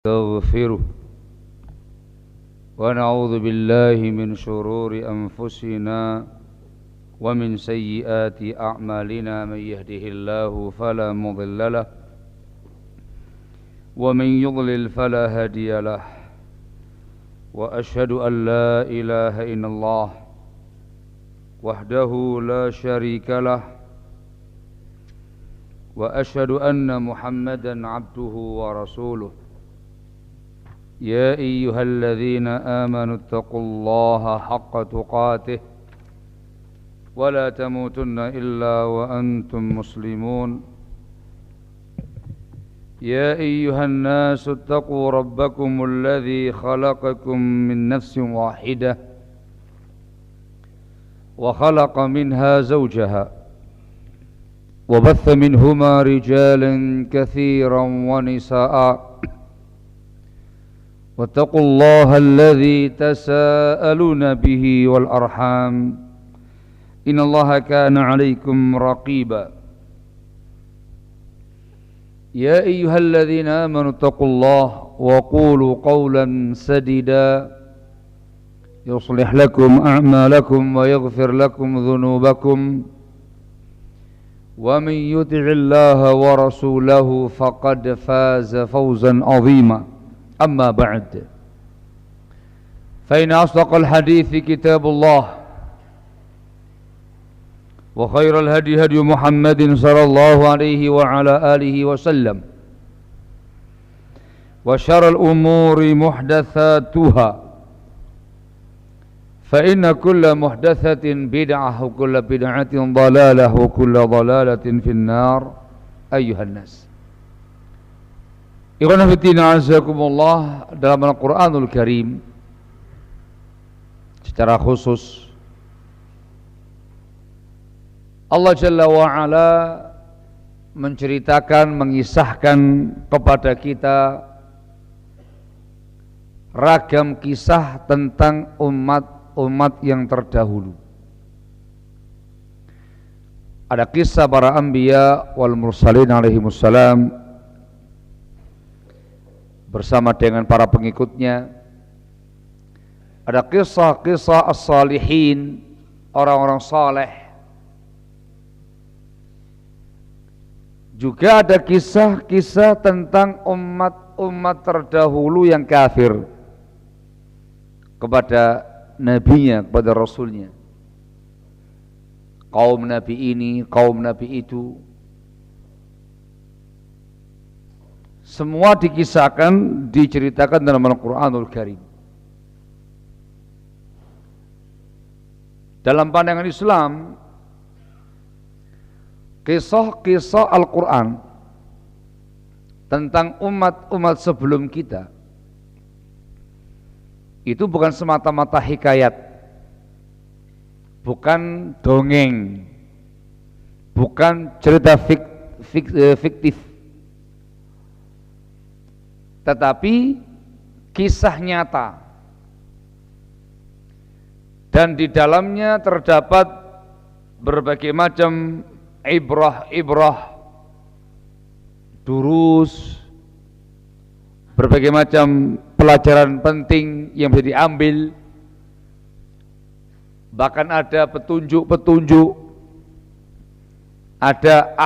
نستغفره ونعوذ بالله من شرور أنفسنا ومن سيئات أعمالنا من يهده الله فلا مضل له ومن يضلل فلا هادي له وأشهد أن لا إله إلا الله وحده لا شريك له وأشهد أن محمدا عبده ورسوله يا أيها الذين آمنوا اتقوا الله حق تقاته ولا تموتن إلا وأنتم مسلمون يا أيها الناس اتقوا ربكم الذي خلقكم من نفس واحدة وخلق منها زوجها وبث منهما رجالا كثيرا ونساء واتقوا الله الذي تساءلون به والأرحام إن الله كان عليكم رقيبا يا أيها الذين آمنوا اتقوا الله وقولوا قولا سديدا يصلح لكم أعمالكم ويغفر لكم ذنوبكم ومن يطع الله ورسوله فقد فاز فوزا عظيما أما بعد فإن أصدق الحديث كتاب الله وخير الهدي هدي محمد صلى الله عليه وعلى آله وسلم وشر الأمور محدثاتها فإن كل محدثة بدعة وكل بدعة ضلالة وكل ضلالة في النار أيها الناس. Ikhwan fillah azakumullah, dalam Al-Qur'anul Karim secara khusus Allah Jalla wa Ala menceritakan, mengisahkan kepada kita ragam kisah tentang umat yang terdahulu. Ada kisah para anbiya wal mursalin alaihimussalam bersama dengan para pengikutnya. Ada kisah-kisah as-salihin, orang-orang saleh. Juga ada kisah-kisah tentang umat terdahulu yang kafir kepada nabinya, kepada rasulnya. Kaum nabi ini, kaum nabi itu, semua dikisahkan, diceritakan dalam Al-Qur'anul Karim. Dalam pandangan Islam, kisah-kisah Al-Quran tentang umat-umat sebelum kita itu bukan semata-mata hikayat, bukan dongeng, bukan cerita fiktif, tetapi kisah nyata, dan di dalamnya terdapat berbagai macam ibrah, durus, berbagai macam pelajaran penting yang bisa diambil. Bahkan ada petunjuk-petunjuk, ada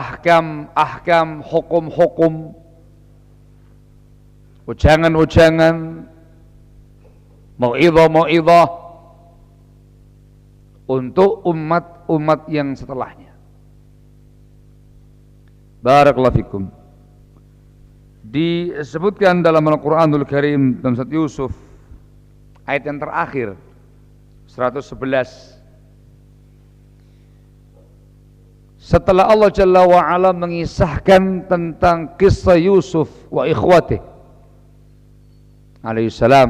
ahkam, hukum-hukum, ujangan-ujangan, mau'idhah untuk umat-umat yang setelahnya. Barakallahu fikum. Disebutkan dalam Al-Qur'anul Karim dalam surat Yusuf ayat yang terakhir 111, setelah Allah Jalla wa Ala mengisahkan tentang kisah Yusuf wa ikhwatih alaihissalam,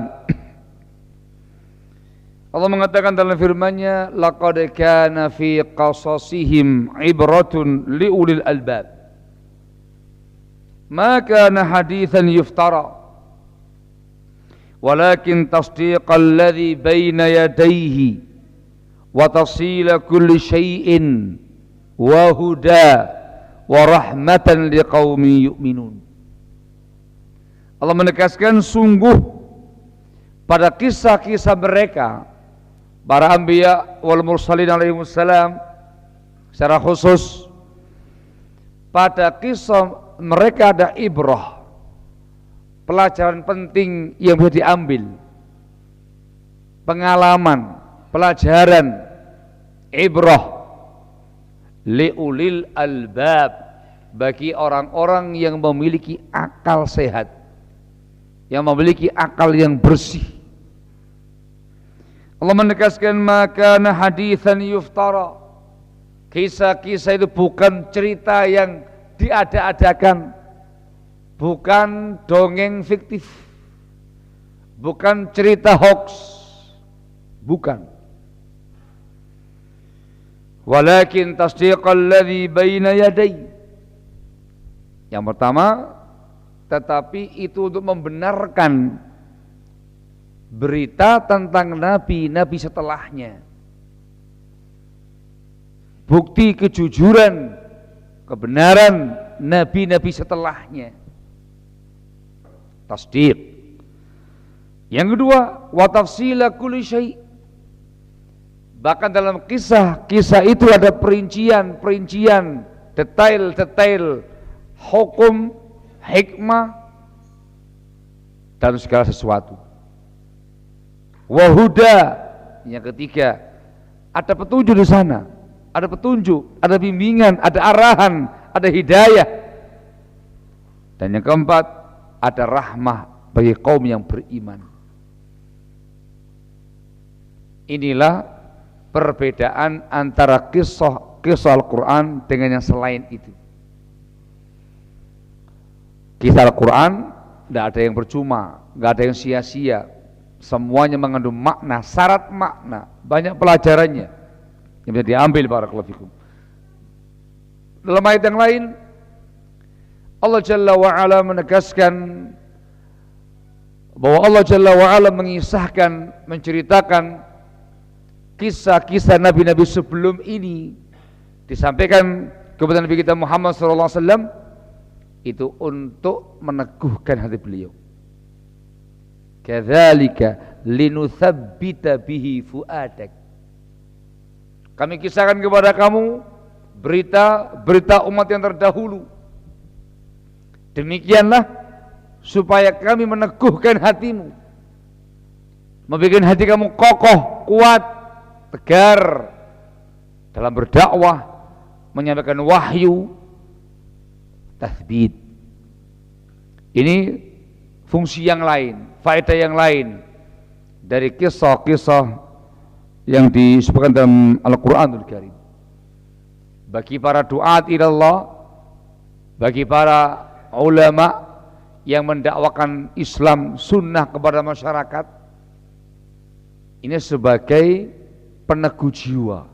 Allah mengatakan dalam firman-Nya, laqad kana fi qasasihim ibratun liulil albab ma kana hadithan yuftara walakin tasdiqal ladzi baina yadayhi wa tasila kulli syai'in wa huda wa rahmatan liqaumin yu'minun. Allah menegaskan sungguh pada kisah-kisah mereka para anbiya wal mursalin alaihi wassalam, secara khusus pada kisah mereka ada ibrah, pelajaran penting yang bisa diambil, pengalaman, pelajaran, ibrah liulil albab, bagi orang-orang yang memiliki akal sehat, yang memiliki akal yang bersih. Allah menegaskan maka haditsan yuftara, kisah-kisah itu bukan cerita yang diada-adakan, bukan dongeng fiktif, bukan cerita hoax, bukan. Walakin tasdiqal ladzi baina yaday. Yang pertama, tetapi itu untuk membenarkan berita tentang nabi-nabi setelahnya. Bukti kejujuran, kebenaran nabi-nabi setelahnya. Tasdiq. Yang kedua, wa tafsila kulli syai'. Bahkan dalam kisah-kisah itu ada perincian-perincian, detail-detail hukum, hikmah dan segala sesuatu. Wa huda. Yang ketiga, ada petunjuk di sana. Ada petunjuk, ada bimbingan, ada arahan, ada hidayah. Dan yang keempat, ada rahmah bagi kaum yang beriman. Inilah perbedaan antara kisah Al-Quran dengan yang selain itu. Kisah Al-Quran tidak ada yang percuma, tidak ada yang sia-sia. Semuanya mengandung makna, syarat makna, banyak pelajarannya yang bisa diambil barakallahu fikum. Dalam ayat yang lain Allah Jalla wa'ala menegaskan bahwa Allah Jalla wa'ala mengisahkan, menceritakan kisah-kisah nabi-nabi sebelum ini, disampaikan kepada Nabi kita Muhammad SAW, itu untuk meneguhkan hati beliau. Kadzalika linutsabbita bihi fuadak. Kami kisahkan kepada kamu berita umat yang terdahulu. Demikianlah supaya kami meneguhkan hatimu, membuat hati kamu kokoh, kuat, tegar dalam berdakwah, menyampaikan wahyu, tathbit. Ini fungsi yang lain, faedah yang lain dari kisah-kisah yang disebutkan dalam Al-Quranul Karim. Bagi para duat ilallah, bagi para ulama yang mendakwakan Islam sunnah kepada masyarakat, ini sebagai peneguh jiwa,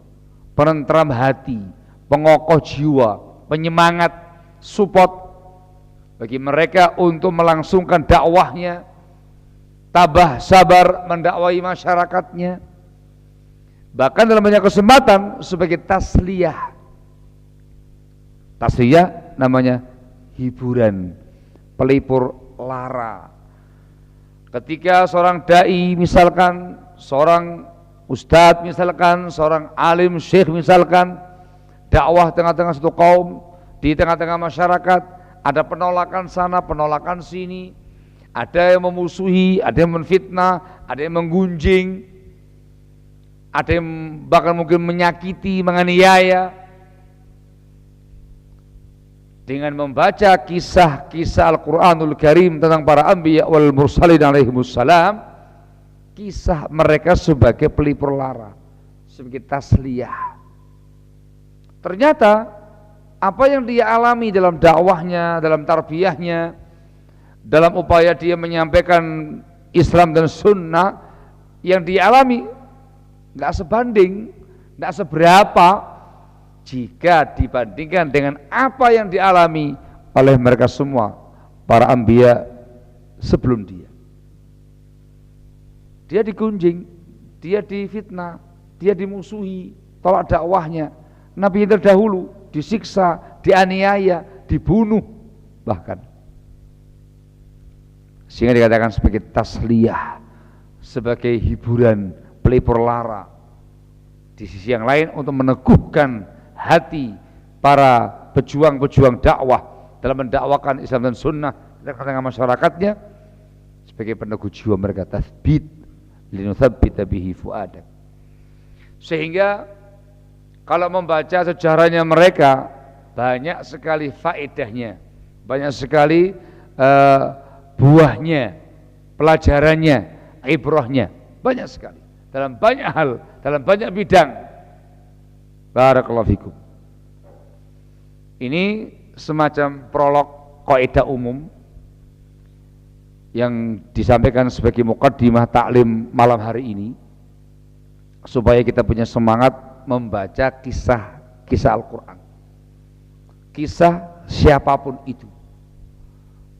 penentram hati, pengokoh jiwa, penyemangat, support bagi mereka untuk melangsungkan dakwahnya, tabah sabar mendakwai masyarakatnya. Bahkan dalam banyak kesempatan sebagai tasliyah. Tasliyah namanya hiburan, pelipur lara. Ketika seorang dai misalkan, seorang ustadz misalkan, seorang alim syekh misalkan, dakwah tengah-tengah satu kaum, di tengah-tengah masyarakat, ada penolakan sana, penolakan sini, ada yang memusuhi, ada yang menfitnah, ada yang menggunjing, ada yang bahkan mungkin menyakiti, menganiaya. Dengan membaca kisah-kisah Al-Quranul Karim tentang para anbiya wal mursalin alaihimussalam, kisah mereka sebagai pelipur lara, sebagai tasliyah. Ternyata apa yang dia alami dalam dakwahnya, dalam tarbiyahnya, dalam upaya dia menyampaikan Islam dan sunnah, yang dia alami nggak sebanding, nggak seberapa jika dibandingkan dengan apa yang dialami oleh mereka semua para anbiya sebelum dia. Dia digunjing, dia difitnah, dia dimusuhi, tolak dakwahnya. Nabi yang terdahulu disiksa, dianiaya, dibunuh bahkan. sehingga dikatakan sebagai tasliyah, sebagai hiburan, pelipur lara. Di sisi yang lain untuk meneguhkan hati para pejuang-pejuang dakwah dalam mendakwakan Islam dan Sunnah di tengah masyarakatnya, sebagai peneguh jiwa mereka, tathbit linuthabbita bihi fuadak. Sehingga kalau membaca sejarahnya mereka, banyak sekali faedahnya, banyak sekali buahnya, pelajarannya, ibrahnya, banyak sekali dalam banyak hal, dalam banyak bidang. Barakallahu fikum. Ini semacam prolog kaidah umum yang disampaikan sebagai muqaddimah taklim malam hari ini, supaya kita punya semangat membaca kisah Al-Quran, kisah siapapun itu.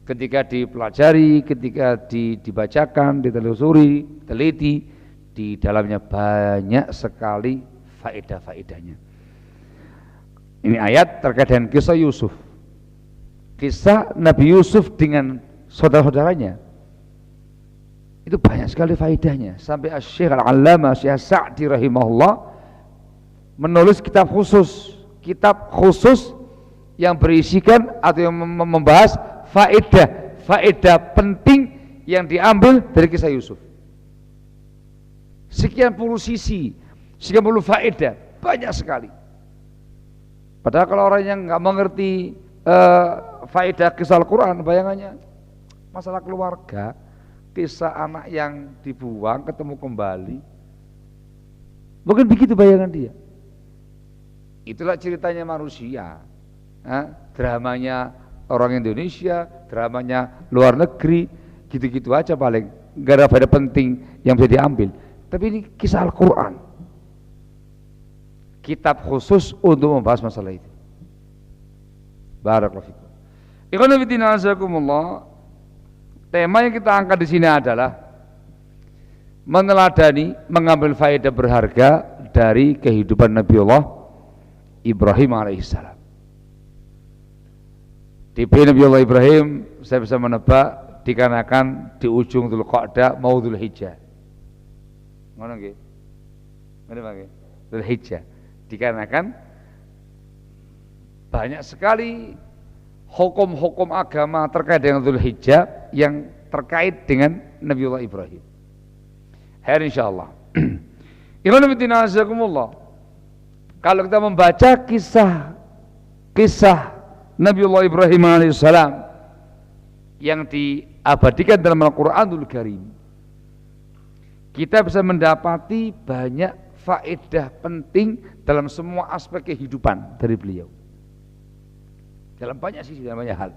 Ketika dipelajari, ketika dibacakan, ditelusuri, teliti, di dalamnya banyak sekali faedah-faedahnya. Ini ayat terkait dengan kisah Yusuf, kisah Nabi Yusuf dengan saudara-saudaranya. Itu banyak sekali faedahnya, sampai Syekh Al-Allamah Syekh Sa'di rahimahullah menulis kitab khusus yang berisikan atau yang membahas faedah penting yang diambil dari kisah Yusuf. Sekian puluh sisi, sekian puluh faedah, banyak sekali. Padahal kalau orang yang nggak mengerti faedah kisah Al-Quran, bayangannya masalah keluarga, kisah anak yang dibuang ketemu kembali, mungkin begitu bayangan dia. Itulah ceritanya manusia, dramanya orang Indonesia, dramanya luar negeri, gitu-gitu aja paling, nggak ada faedah penting yang bisa diambil. Tapi ini kisah Al-Quran, kitab khusus untuk membahas masalah itu. Barakallahu fikum. Ikhwan fillah azakumullah. Tema yang kita angkat di sini adalah meneladani, mengambil faedah berharga dari kehidupan Nabiullah Ibrahim alaihissalam. Tipe Nabiullah Ibrahim saya bisa menebak dikarenakan di ujung Dzulqa'dah mau Dzulhijjah. Ngono nggih? Ngene Pak nggih. Dzulhijjah. Dikarenakan banyak sekali hukum-hukum agama terkait dengan Dzulhijjah yang terkait dengan Nabiullah Ibrahim. Hari insyaallah. Ikhwan fillah azakumullah. Kalau kita membaca kisah Nabiullah Ibrahim alaihissalam yang diabadikan dalam Al-Quranul Karim, kita bisa mendapati banyak faedah penting dalam semua aspek kehidupan dari beliau, dalam banyak sisi, dalam banyak hal.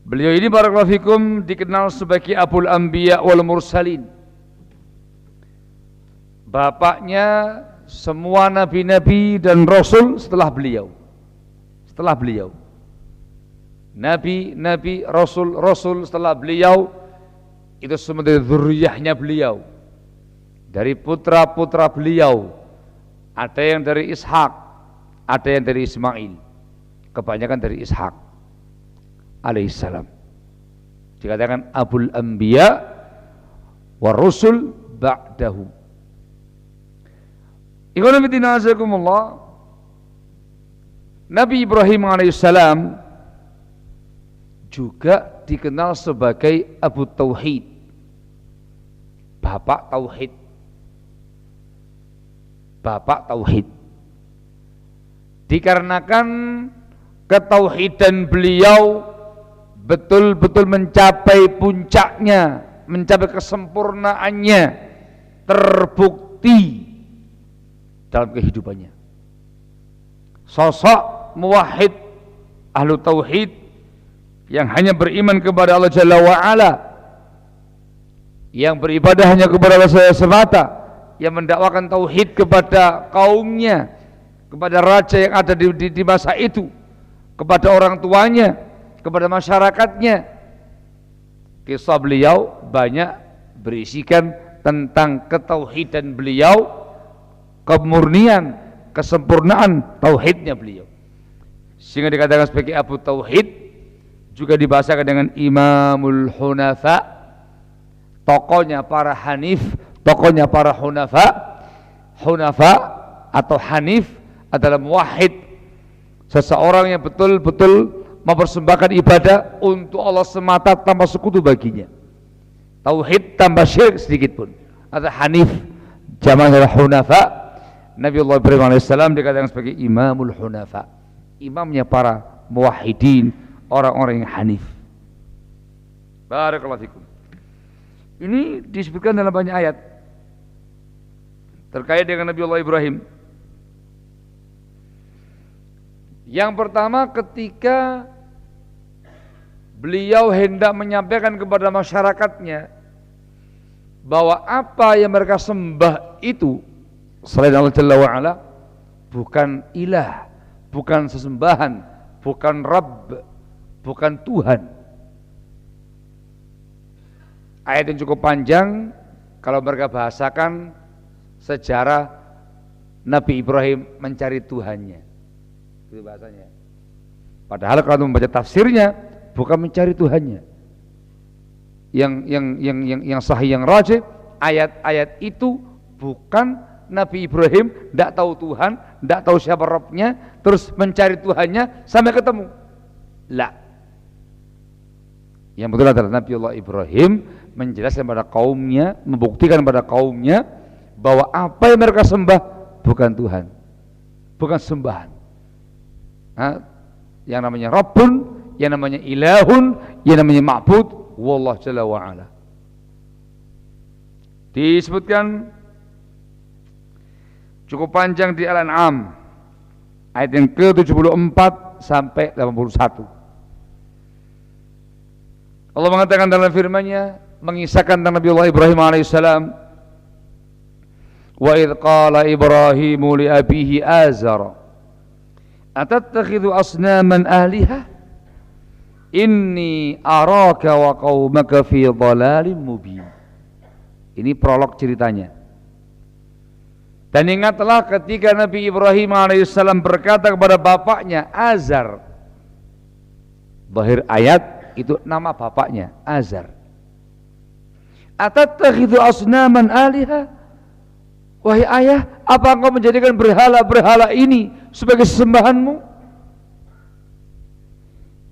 Beliau ini barakallahu fikum dikenal sebagai Abul Anbiya wal Mursalin, bapaknya semua nabi-nabi dan rasul setelah beliau. Nabi, rasul setelah beliau itu semua dari dzurriyyahnya beliau, dari putra-putra beliau. Ada yang dari Ishak, ada yang dari Ismail, kebanyakan dari Ishak alaihissalam. Dikatakan Abul Anbiya wa Rusul ba'dahu. Ikhwan fillah azakumullah. Nabi Ibrahim alaihissalam juga dikenal sebagai Abu Tauhid, Bapak Tauhid. Bapak Tauhid. Dikarenakan ketauhidan beliau betul-betul mencapai puncaknya, mencapai kesempurnaannya, terbukti dalam kehidupannya. Sosok muwahhid, ahlu tauhid yang hanya beriman kepada Allah Jalla wa'ala, yang beribadah hanya kepada Allah semata, yang mendakwakan tauhid kepada kaumnya, kepada raja yang ada di masa itu, kepada orang tuanya, kepada masyarakatnya. Kisah beliau banyak berisikan tentang ketauhidan beliau, kemurnian, kesempurnaan tauhidnya beliau, sehingga dikatakan sebagai Abu Tauhid. juga dibahasakan dengan Imamul Hunafa, tokohnya para Hanif, tokohnya para Hunafa. Hunafa atau Hanif adalah muwahhid, seseorang yang betul-betul mempersembahkan ibadah untuk Allah semata tanpa sekutu baginya, tauhid tanpa syirik sedikit pun. Atau Hanif, jamak adalah Hunafa. Nabiullah Ibrahim alaihissalam dikatakan sebagai Imamul Hunafa, imamnya para muwahhidin, orang-orang yang hanif. Barakallahu fikum. Ini disebutkan dalam banyak ayat terkait dengan Nabiullah Ibrahim. Yang pertama, ketika beliau hendak menyampaikan kepada masyarakatnya bahwa apa yang mereka sembah itu selain Allah Jalla wa'ala bukan ilah, bukan sesembahan, bukan Rabb, bukan Tuhan. Ayat yang cukup panjang kalau mereka bahasakan sejarah Nabi Ibrahim mencari Tuhannya, itu bahasanya. Padahal kalau membaca tafsirnya bukan mencari Tuhannya. Yang sahih, yang rajih, ayat-ayat itu bukan Nabi Ibrahim tidak tahu Tuhan, tidak tahu siapa Rabbnya, terus mencari Tuhannya sampai ketemu. La. Yang betul adalah Nabiullah Ibrahim menjelaskan pada kaumnya, membuktikan pada kaumnya bahwa apa yang mereka sembah bukan Tuhan, bukan sembahan. Yang namanya Rabbun, yang namanya Ilahun, yang namanya Ma'bud, wallah Jalla wa'ala. Disebutkan cukup panjang di Al-An'am ayat yang ke-74 sampai 81. Allah mengatakan dalam firman-Nya mengisahkan tentang Nabiullah Ibrahim alaihissalam, wa idh qala Ibrahimu li abihi Azar atattakhidhu asnaman aliha inni araka wa qaumaka fi dhalalin mubin. Ini prolog ceritanya. Dan ingatlah ketika Nabi Ibrahim alaihissalam berkata kepada bapaknya Azar, zahir ayat itu nama bapaknya Azar, atattakhidhu asnaman aliha, wahai ayah, apa engkau menjadikan berhala-berhala ini sebagai sesembahanmu?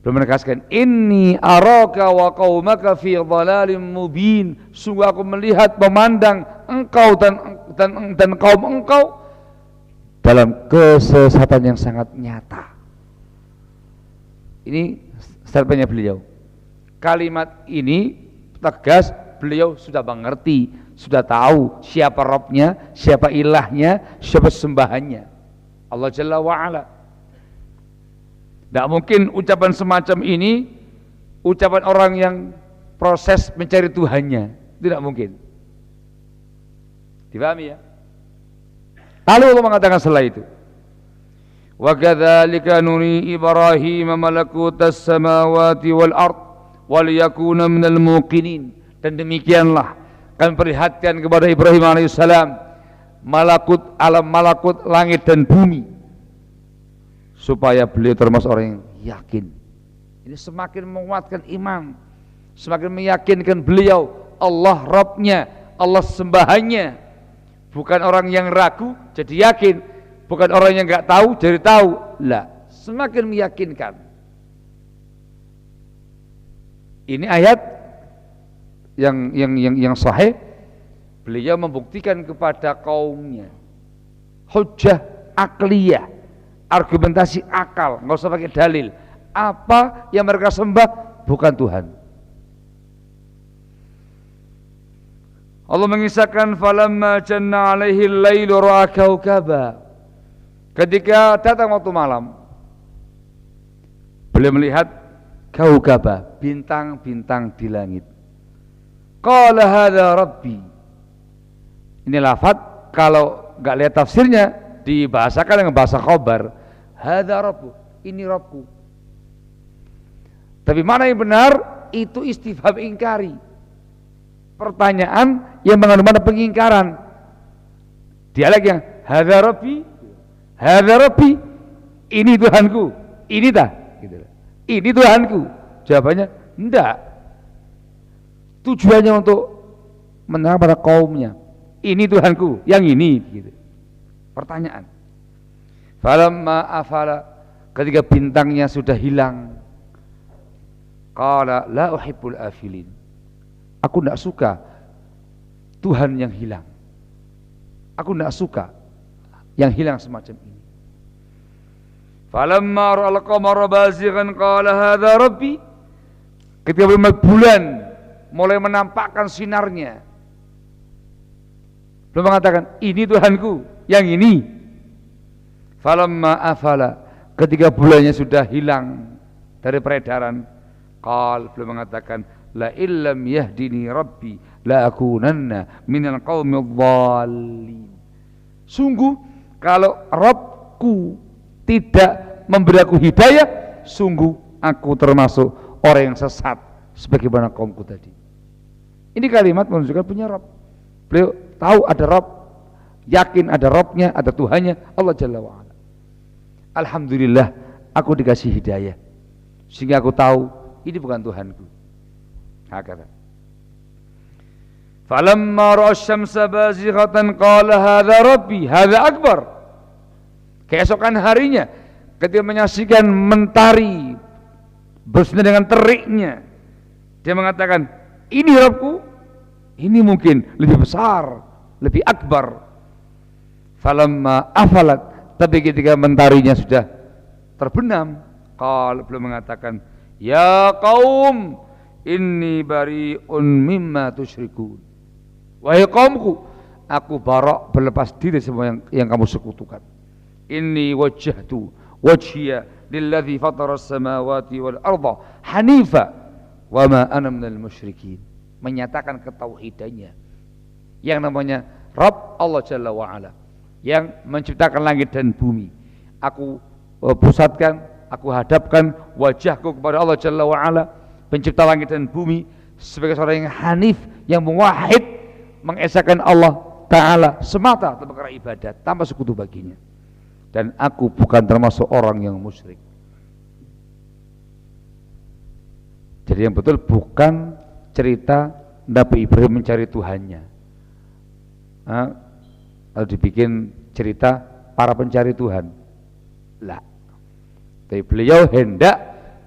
Belum menegaskan inni araka wa qaumaka fi dhalalin mubin, sungguh aku melihat, memandang engkau dan kaum engkau dalam kesesatan yang sangat nyata. Ini statementnya beliau. Kalimat ini tegas, beliau sudah mengerti, sudah tahu siapa Rabbnya, siapa ilahnya, siapa sembahannya, Allah Jalla wa'ala. Tidak mungkin ucapan semacam ini ucapan orang yang proses mencari Tuhannya, tidak mungkin. Dipahami ya? Lalu Allah mengatakan setelah itu, wa kadzalika nuri Ibrahim malakutas samawati wal ard wal yakuna minal muqinin. Dan demikianlah kami perlihatkan kepada Ibrahim alaihissalam malakut, alam malakut langit dan bumi, supaya beliau termasuk orang yang yakin. Ini semakin menguatkan iman, semakin meyakinkan beliau Allah Rabbnya, Allah sembahannya. Bukan orang yang ragu jadi yakin, bukan orang yang nggak tahu jadi tahu. Lah, semakin meyakinkan. Ini ayat yang sahih, beliau membuktikan kepada kaumnya hujjah akliyah, argumentasi akal, nggak usah pakai dalil. Apa yang mereka sembah bukan Tuhan. Allah mengisahkan falamma janna alaihi al-lailu ra'a kaukaba. Ketika datang waktu malam, beliau melihat kaukaba, bintang-bintang di langit. Qala hadza rabbi. Ini lafaz kalau enggak lihat tafsirnya dibahasakan dengan bahasa khobar, hadza rabbu, ini Rabbku. Tapi mana yang benar? Itu istifham ingkari, pertanyaan yang mengandung makna pengingkaran. Dialek yang hadza rabbi, ini Tuhanku, ini dah gitu. Ini Tuhanku, Jawabannya, enggak. Tujuannya untuk menerang pada kaumnya. Ini Tuhanku, yang ini. Gitu. Pertanyaan. Falamma afala, ketika bintangnya sudah hilang, qala la uhibbul afilin. Aku tidak suka Tuhan yang hilang. Aku tidak suka yang hilang semacam ini. Falamma ra'al qamara bazighan qala hadza rabbi. Ketika bulan mulai menampakkan sinarnya, belum mengatakan ini Tuhanku, yang ini. Falamma afala, ketika bulannya sudah hilang dari peredaran, belum mengatakan la illam yahdini rabbi la akunanna minal qaumidh dhalin. Sungguh kalau Rabbku tidak memberi aku hidayah, sungguh aku termasuk orang yang sesat sebagaimana kaumku tadi. Ini kalimat menunjukkan punya Rabb. Beliau tahu ada Rabb, yakin ada Rabbnya, ada Tuhannya, Allah Jalla wa'ala. Alhamdulillah aku dikasih hidayah sehingga aku tahu ini bukan Tuhanku. Hakata. Falamma ra'a asy-syamsa bazighatan qala hadza rabbi hadza akbar. Keesokan harinya ketika menyaksikan mentari bersinar dengan teriknya, dia mengatakan, ini Rabbku, ini mungkin lebih besar, lebih akbar. Falamma afalat, tapi ketika mentarinya sudah terbenam, belum mengatakan, ya qaum inni bari'un mimma tusyrikun. Wahai kaumku, aku barok, berlepas diri semua yang kamu sekutukan. Inni wajjahtu wajhiya lilladzi fatara as-samawati wal arda hanifa wa ma ana minal musyrikin. Menyatakan ketauhidannya. Yang namanya Rabb Allah Jalla wa Ala, yang menciptakan langit dan bumi. Aku pusatkan, aku hadapkan wajahku kepada Allah Jalla wa Ala, pencipta langit dan bumi, sebagai seorang yang hanif, yang muwahhid, mengesahkan Allah Ta'ala semata untuk perkara ibadat tanpa sekutu baginya. Dan aku bukan termasuk orang yang musyrik. Jadi yang betul bukan cerita Nabi Ibrahim mencari Tuhannya, lalu dibikin cerita para pencari Tuhan. Lah, tapi beliau hendak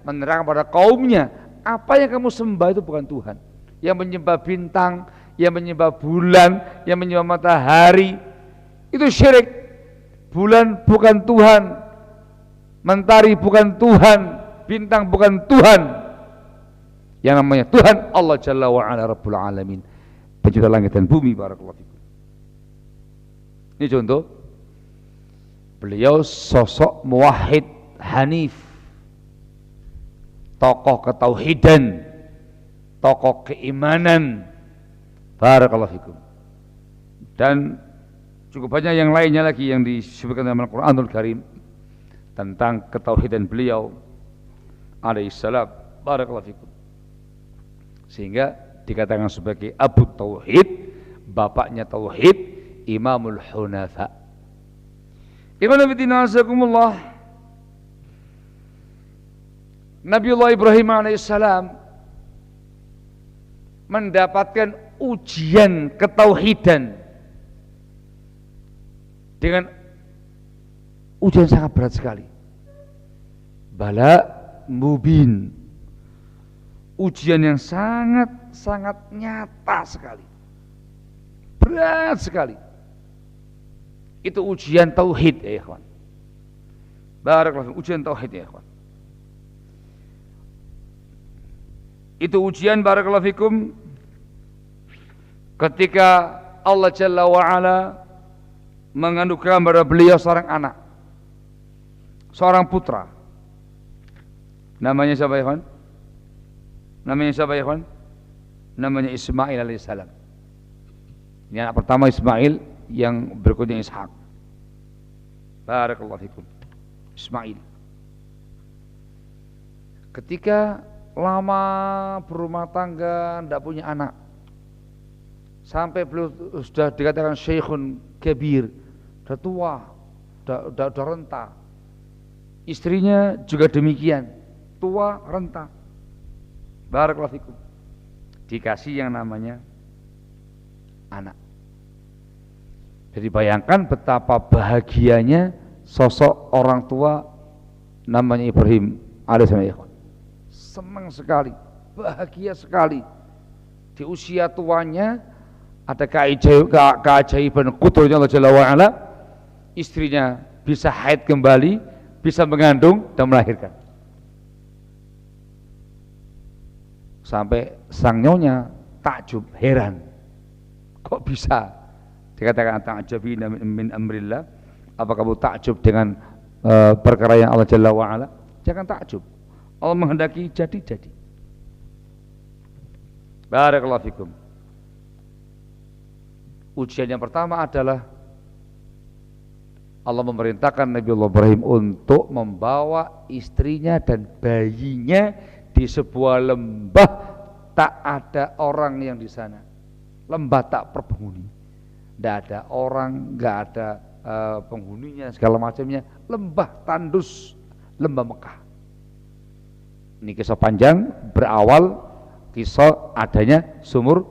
menerang pada kaumnya, apa yang kamu sembah itu bukan Tuhan. Yang menyembah bintang, yang menyembah bulan, yang menyembah matahari, itu syirik. Bulan bukan Tuhan, mentari bukan Tuhan, bintang bukan Tuhan. Yang namanya Tuhan Allah Jalla wa Ala Rabbul Alamin, pencipta langit dan bumi. Barakallahu fikum. Ini contoh beliau sosok muwahhid hanif, tokoh ketauhidan, tokoh keimanan. Barakallahu fikum. Dan cukup banyak yang lainnya lagi yang disebutkan dalam Al-Quranul Karim tentang ketauhidan beliau alaihissalam. Barakallahu fikum. Sehingga dikatakan sebagai Abu Tauhid, bapaknya Tauhid, Imamul Hunafa. Nabiullah Ibrahim alaihissalam mendapatkan ujian ketauhidan dengan ujian sangat berat sekali. Bala mubin, ujian yang sangat nyata sekali, berat sekali. Itu ujian tauhid ya ikhwan. Barakallahu, ujian tauhid ya ikhwan. Itu ujian barakallahu fikum ketika Allah Jalla wa Ala menganugerahkan kepada beliau seorang anak, seorang putra. Namanya siapa ya ikhwan? Namanya siapa ya ikhwan? Namanya Ismail alaihissalam. Ini anak pertama Ismail, yang berikutnya Ishak. Barakallahu fikum. Ismail. Ketika lama berumah tangga, tidak punya anak, sampai beliau sudah dikatakan syekhun kabir, sudah tua, sudah renta. Istrinya juga demikian, tua, renta. Barakallahu fikum. Dikasih yang namanya anak. Jadi bayangkan betapa bahagianya sosok orang tua namanya Ibrahim alaihissalam. Senang sekali, bahagia sekali. Di usia tuanya ada keajaiban kudrahnya Allah Jalla wa'ala, istrinya bisa haid kembali, bisa mengandung dan melahirkan. Sampai sang nyonya takjub, heran, kok bisa? Dikatakan ta'jabina min amrillah, apa kamu takjub dengan perkara yang Allah Jalla wa'ala? Jangan takjub, Allah menghendaki jadi. Barakallahu fikum. Ujian yang pertama adalah Allah memerintahkan Nabiullah Ibrahim untuk membawa istrinya dan bayinya di sebuah lembah, tak ada orang yang di sana. Lembah tak berpenghuni, tidak ada orang, nggak ada penghuninya, segala macamnya. Lembah tandus, lembah Mekah. Ini kisah panjang, berawal kisah adanya sumur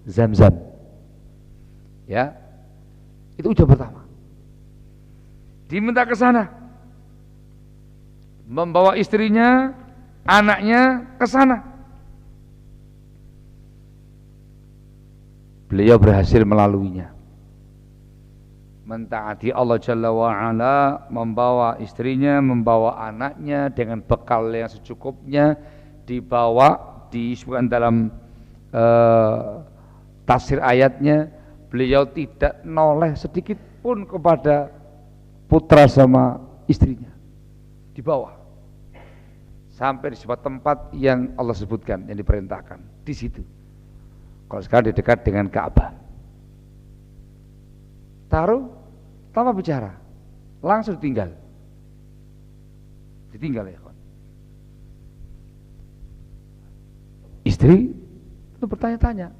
Zam-Zam. Ya, itu ujian pertama. Diminta ke sana, membawa istrinya, anaknya ke sana. Beliau berhasil melaluinya. Mentaati Allah Jalla wa'ala, membawa istrinya, membawa anaknya dengan bekal yang secukupnya, dibawa, disebutkan dalam tafsir ayatnya, beliau tidak noleh sedikit pun kepada putra sama istrinya, dibawa sampai di sebuah tempat yang Allah sebutkan, yang diperintahkan di situ. Kalau sekarang di dekat dengan Ka'bah, taruh tanpa bicara, langsung ditinggal ya kawan. Istri itu bertanya-tanya,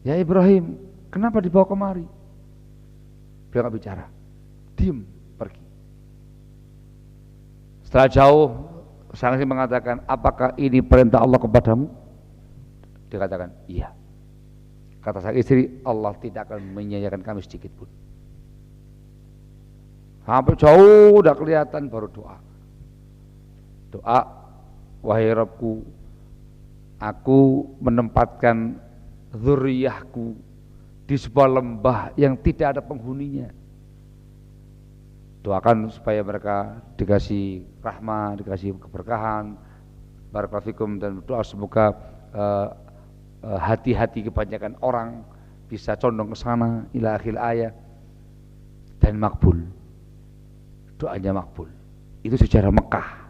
ya Ibrahim, kenapa dibawa kemari? Beliau nggak bicara, diem, pergi. Setelah jauh, sang istri mengatakan, apakah ini perintah Allah kepadamu? Dia katakan, iya. Kata sang istri, Allah tidak akan menyia-nyiakan kami sedikit pun. Hampir jauh udah kelihatan, baru doa. Doa, wahai Rabbku, aku menempatkan dzurriyyahku di sebuah lembah yang tidak ada penghuninya. Doakan supaya mereka dikasih rahmat, dikasih keberkahan, barakallahu fikum, dan doa semoga hati-hati kebanyakan orang bisa condong ke sana ila akhir ayat, dan makbul. Doanya makbul. Itu sejarah Mekah.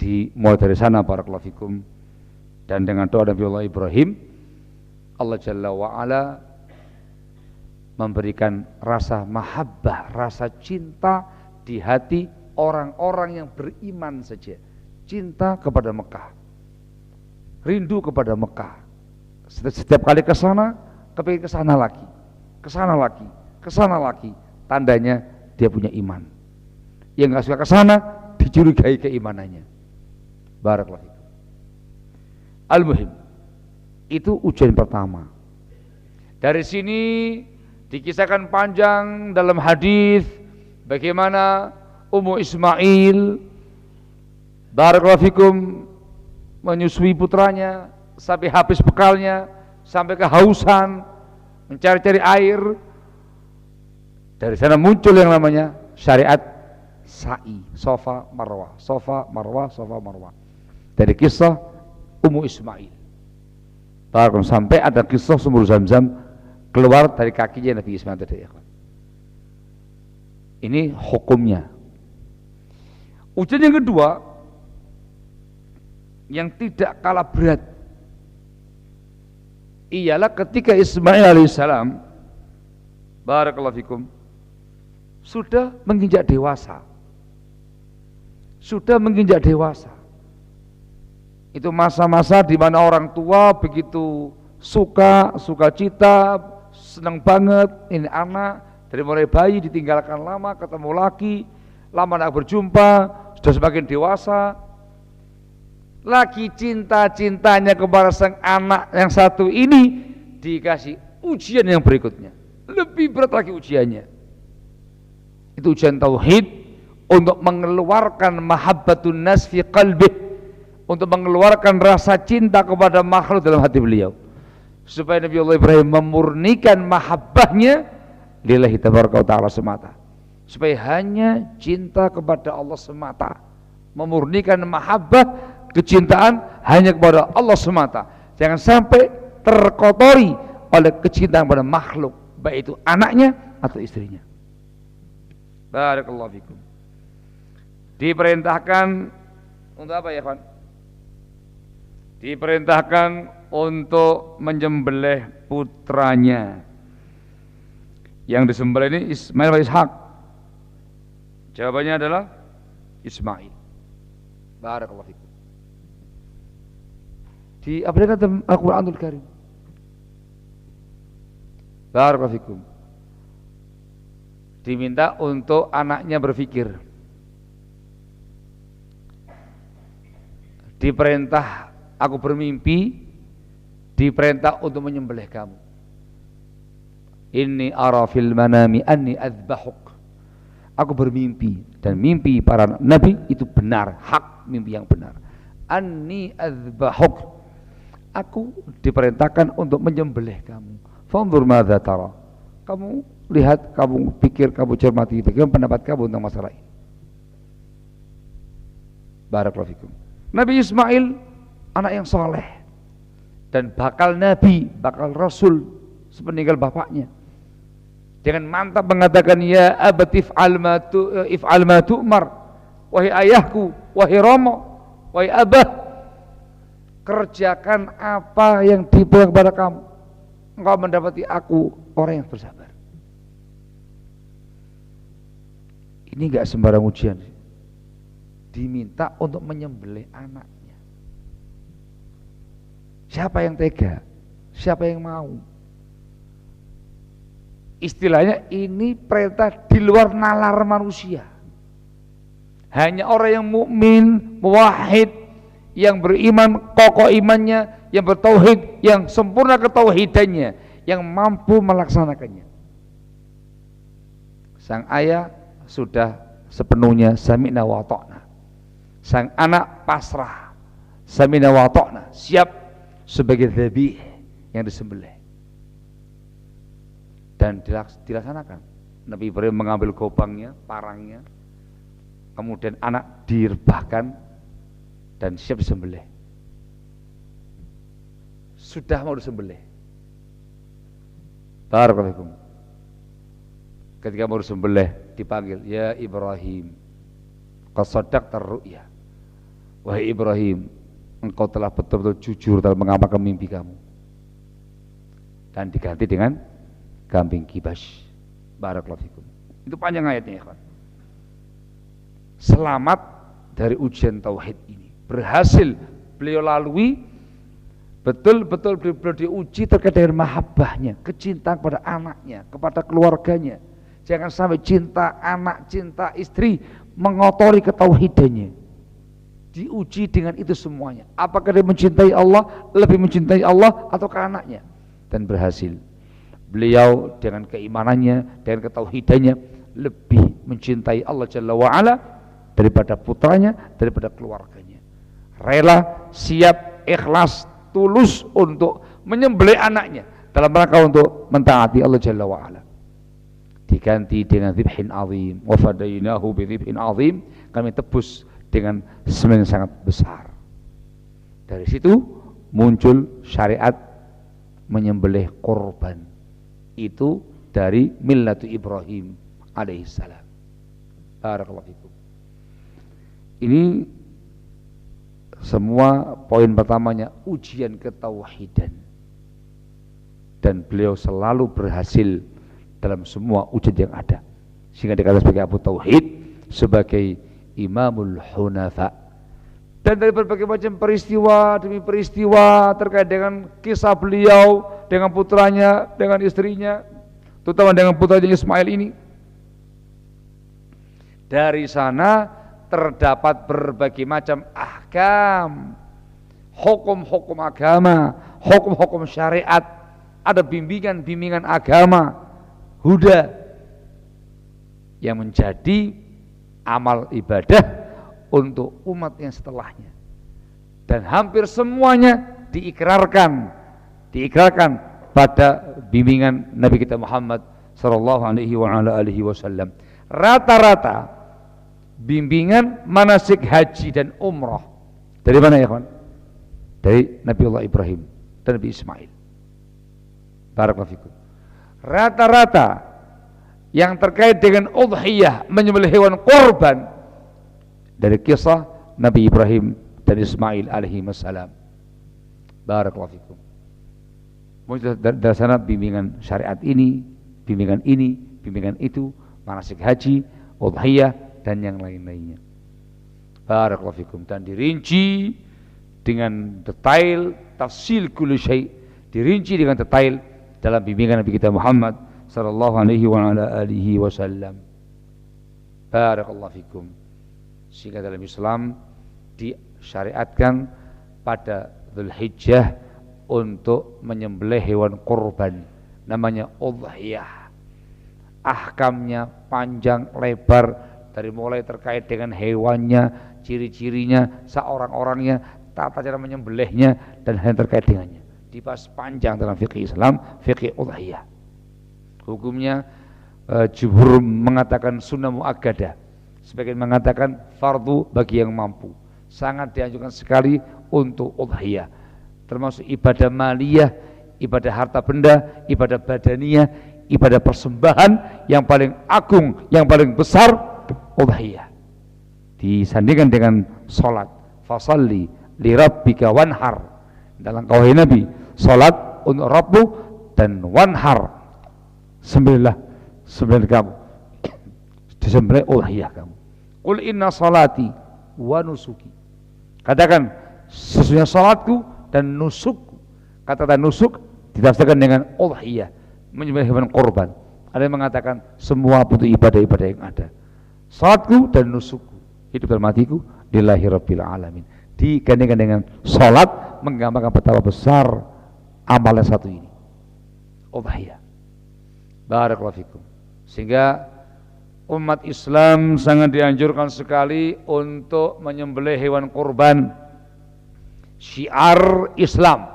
Dimulai dari sana barakallahu fikum. Dan dengan doa Nabi Allah Ibrahim, Allah Jalla wa'ala memberikan rasa mahabbah, rasa cinta di hati orang-orang yang beriman saja. Cinta kepada Mekah, rindu kepada Mekah. Setiap kali ke sana, kepingin ke sana lagi, ke sana lagi, ke sana lagi. Tandanya dia punya iman. Yang nggak suka ke sana, dicurigai keimanannya. Barakallahu. Al-Muhim, itu ujian pertama. Dari sini dikisahkan panjang dalam hadis bagaimana Ummu Ismail barakallahu fikum menyusui putranya sampai habis bekalnya, sampai kehausan, mencari-cari air. Dari sana muncul yang namanya syariat sa'i, Safa Marwah, Safa Marwah, Safa Marwah. Dari kisah Ummu Ismail. Bahkan sampai ada kisah sumur Zam-Zam keluar dari kakinya Nabi Ismail tadi. Ini hukumnya. Ujian yang kedua yang tidak kalah berat ialah ketika Ismail alaihissalam barakallahu fikum sudah menginjak dewasa. Sudah menginjak dewasa. Itu masa-masa di mana orang tua begitu sukacita, senang banget ini anak, dari mulai bayi ditinggalkan lama, ketemu lagi, lama tidak berjumpa, sudah semakin dewasa, lagi cinta-cintanya kepada sang anak yang satu ini, dikasih ujian yang berikutnya, lebih berat lagi ujiannya. Itu ujian tauhid untuk mengeluarkan mahabbatun nas fi qalbih, untuk mengeluarkan rasa cinta kepada makhluk dalam hati beliau, supaya Nabi Allah Ibrahim memurnikan mahabbahnya lillahi tabaraka wa ta'ala semata, supaya hanya cinta kepada Allah semata, memurnikan mahabbah kecintaan hanya kepada Allah semata, jangan sampai terkotori oleh kecintaan pada makhluk, baik itu anaknya atau istrinya. Barakallahu fikum. Diperintahkan untuk apa ya kawan? Diperintahkan untuk menyembelih putranya. Yang disembelih ini Ismail wa Ishak. Jawabannya adalah Ismail. Barakallahu fikum. Diabadikan dalam Al-Quranul Karim. Barakallahu fikum. Diminta untuk anaknya berpikir. Diperintah aku bermimpi, diperintah untuk menyembelih kamu. Inni ara fil manami anni adzbahuk. Aku bermimpi, dan mimpi para nabi itu benar, hak, mimpi yang benar. Anni adzbahuk. Aku diperintahkan untuk menyembelih kamu. Fanzur madza tara. Kamu lihat, kamu pikir, kamu cermati, bagaimana pendapat kamu tentang masalah ini. Barakallahu fikum. Nabi Ismail anak yang soleh dan bakal nabi, bakal rasul sepeninggal bapaknya. Dengan mantap mengatakan, ya abati if'al ma tu'mar, wahai ayahku, wahai Romo, wahai abah, kerjakan apa yang diperintahkan kepada kamu, engkau mendapati aku orang yang bersabar. Ini enggak sembarang ujian, diminta untuk menyembelih anaknya. Siapa yang tega? Siapa yang mau? Istilahnya ini perintah di luar nalar manusia. Hanya orang yang mukmin, muwahhid, yang beriman, kokoh imannya, yang bertauhid, yang sempurna ketauhidannya, yang mampu melaksanakannya. Sang ayah sudah sepenuhnya sami'na wa ta'na. Sang anak pasrah, sami'na wa ta'na, siap sebagai dzabih yang disembelih. Dan dilaksanakan. Nabi Ibrahim mengambil gopangnya, parangnya, kemudian anak direbahkan dan siap disembelih. Sudah mau disembelih. Barakallahu. Ketika mau disembelih dipanggil, ya Ibrahim, qad saddaqta ar-ru'ya. Wahai Ibrahim, engkau telah betul-betul jujur dalam mengamalkan mimpi kamu. Dan diganti dengan kambing kibas. Barakallahu fikum. Itu panjang ayatnya ya kawan. Selamat dari ujian tauhid ini, berhasil beliau lalui, betul-betul beliau diuji terkait dengan mahabbahnya, kecintaan kepada anaknya, kepada keluarganya. Jangan sampai cinta anak, cinta istri mengotori ketauhidannya. Diuji dengan itu semuanya. Apakah dia mencintai Allah, lebih mencintai Allah atau ke anaknya? Dan berhasil. Beliau dengan keimanannya, dengan ketauhidannya lebih mencintai Allah Jalla wa'ala daripada putranya, daripada keluarganya. Rela, siap, ikhlas, tulus untuk menyembelih anaknya dalam rangka untuk mentaati Allah Jalla wa'ala. Diganti dengan dzibhin azim, wa fadainahu bi dzibhin azim, kami tebus dengan sembelihan yang sangat besar. Dari situ muncul syariat menyembelih korban. Itu dari millatu Ibrahim alaihissalam. Barakallahu fikum. Ini semua poin pertamanya ujian ketauhidan, dan beliau selalu berhasil dalam semua ujian yang ada, sehingga dikatakan sebagai Abu Tauhid, sebagai Imamul Hunafa. Dan dari berbagai macam peristiwa demi peristiwa terkait dengan kisah beliau dengan putranya, dengan istrinya, terutama dengan putranya Ismail ini, dari sana terdapat berbagai macam ahkam hukum-hukum agama, hukum-hukum syariat, ada bimbingan-bimbingan agama, huda yang menjadi amal ibadah untuk umat yang setelahnya. Dan hampir semuanya diikrarkan pada bimbingan Nabi kita Muhammad sallallahu alaihi wasallam. Rata-rata bimbingan manasik haji dan umrah dari mana ya kawan? Dari Nabiullah Ibrahim dan Nabi Ismail. Barakallahu fikum. Rata-rata yang terkait dengan udhiyah, menyembelih hewan korban, dari kisah Nabi Ibrahim dan Ismail alaihi wassalam. Barakallahu fikum. Dari sana bimbingan syariat ini, bimbingan itu, manasik haji, udhiyah dan yang lain-lainnya. Barakallahu fikum. Dan dirinci dengan detail, tafsil kulli syai', dirinci dengan detail dalam bimbingan Nabi kita Muhammad sallallahu alaihi wasallam. Barakallahu fikum. Sehingga dalam Islam disyariatkan pada Dzulhijjah untuk menyembelih hewan kurban, namanya udhiyah. Ahkamnya panjang lebar, dari mulai terkait dengan hewannya, ciri-cirinya, seorang-orangnya, tata cara menyembelihnya, dan hal yang terkait dengannya dibahas panjang dalam fikih Islam, fikih udhiyah. Hukumnya jumhur mengatakan sunnah muakkadah, sebagian mengatakan fardu bagi yang mampu. Sangat dianjurkan sekali untuk udhiyah, termasuk ibadah maliyah, ibadah harta benda, ibadah badaniyah, ibadah persembahan yang paling agung, yang paling besar, udhiyah. Disandingkan dengan salat, fasalli li rabbika wanhar, dalam kawai Nabi, salat untuk Rabbu dan wanhar, sembelihlah kamu, disembelih udhiyah kamu. Qul inna salati wa nusuki, katakan sesungguhnya salatku dan nusukku. Kata nusuk ditafsirkan dengan udhiyah, menyembelih hewan korban. Ada yang mengatakan semua bentuk ibadah-ibadah yang ada. Salatku dan nusukku, hidup dan matiku lillahi rabbil alamin, digandingkan dengan salat, menggambarkan betapa besar amal yang satu ini, udhiyah. Barakallahu fikum. Sehingga umat Islam sangat dianjurkan sekali untuk menyembelih hewan kurban. Syiar Islam,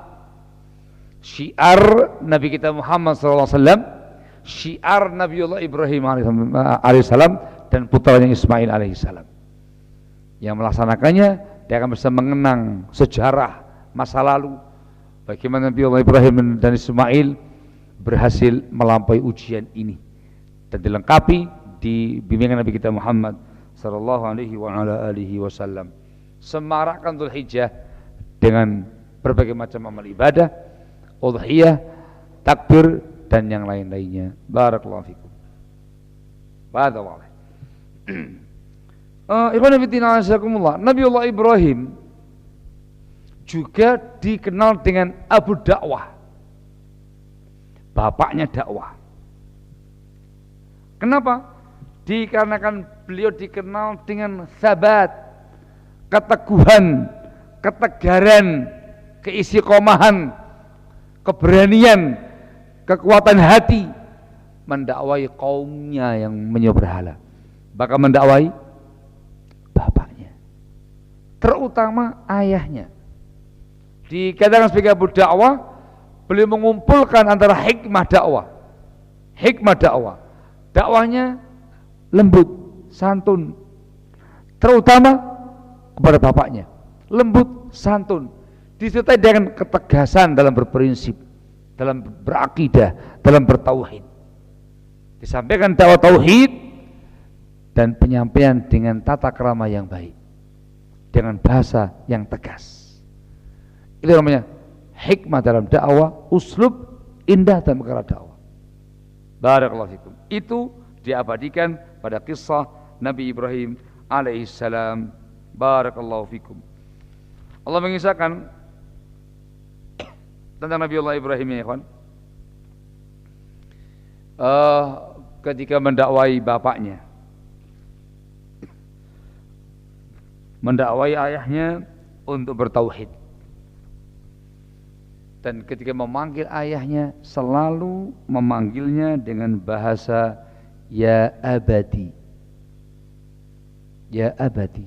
syiar Nabi kita Muhammad SAW, syiar Nabiullah Ibrahim alaihissalam dan putranya Ismail alaihissalam. Yang melaksanakannya, dia akan bisa mengenang sejarah masa lalu, bagaimana Nabiullah Ibrahim dan Ismail berhasil melampaui ujian ini, dan dilengkapi di bimbingan Nabi kita Muhammad sallallahu alaihi wasallam. Semarakkan Dzulhijjah dengan berbagai macam amal ibadah, udhiyah, takbir dan yang lain-lainnya. Barakallahu fikum. Barakallahu. Ikhwan fillah azakumullah. Nabiullah Ibrahim juga dikenal dengan Abu Dakwah, bapaknya dakwah. Kenapa? Dikarenakan beliau dikenal dengan sabat, keteguhan, ketegaran, keistiqomahan, keberanian, kekuatan hati mendakwai kaumnya yang menyembah berhala, bahkan mendakwai bapaknya, terutama ayahnya. Dikatakan sebagai Abu Dakwah, beliau mengumpulkan antara hikmah dakwah, dakwahnya lembut, santun, terutama kepada bapaknya, lembut, santun, disertai dengan ketegasan dalam berprinsip, dalam berakidah, dalam bertauhid. Disampaikan dakwah tauhid dan penyampaian dengan tata krama yang baik, dengan bahasa yang tegas. Itu namanya hikmah dalam dakwah, uslub indah dalam perkara dakwah. Barakallahu fikum. Itu diabadikan pada kisah Nabi Ibrahim alaihissalam. Barakallahu fikum. Allah mengisahkan tentang Nabi Allah Ibrahim ya ikhwan, ketika mendakwai bapaknya, mendakwai ayahnya untuk bertauhid, Dan ketika memanggil ayahnya selalu memanggilnya dengan bahasa ya abadi. Ya abadi.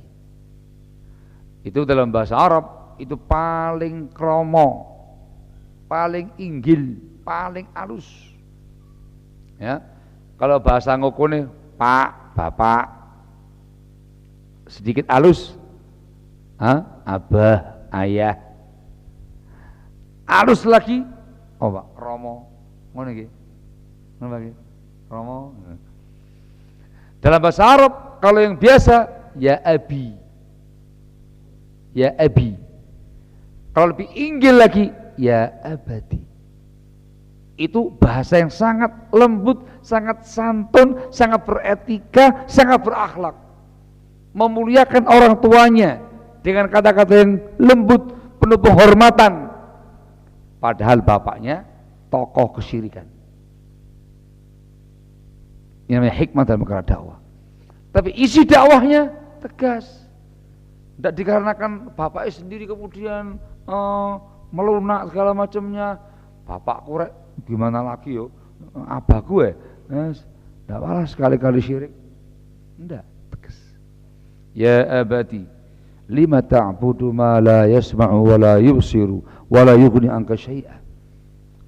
Itu dalam bahasa Arab itu paling kromo, paling inggil, paling halus. Ya. Kalau bahasa ngokone Pak, Bapak, sedikit halus. Abah, ayah. Halus lagi, Pak, Romo, ngono iki. Ngono lagi. Romo. Dalam bahasa Arab kalau yang biasa ya abi. Ya abi. Kalau lebih inggil lagi ya abadi. Itu bahasa yang sangat lembut, sangat santun, sangat beretika, sangat berakhlak. Memuliakan orang tuanya dengan kata-kata yang lembut, penuh penghormatan. Padahal bapaknya tokoh kesyirikan. Ini namanya hikmah dalam perkara dakwah. Tapi isi dakwahnya tegas. Tidak dikarenakan bapaknya sendiri kemudian melunak segala macamnya. Bapakku rek gimana lagi yo? Abahku tidak malah sekali-kali syirik. Tidak, tegas. Ya abadi, lima ta'budu ma la yasma'u wa la yubsiru wa la yughni anka syai'a.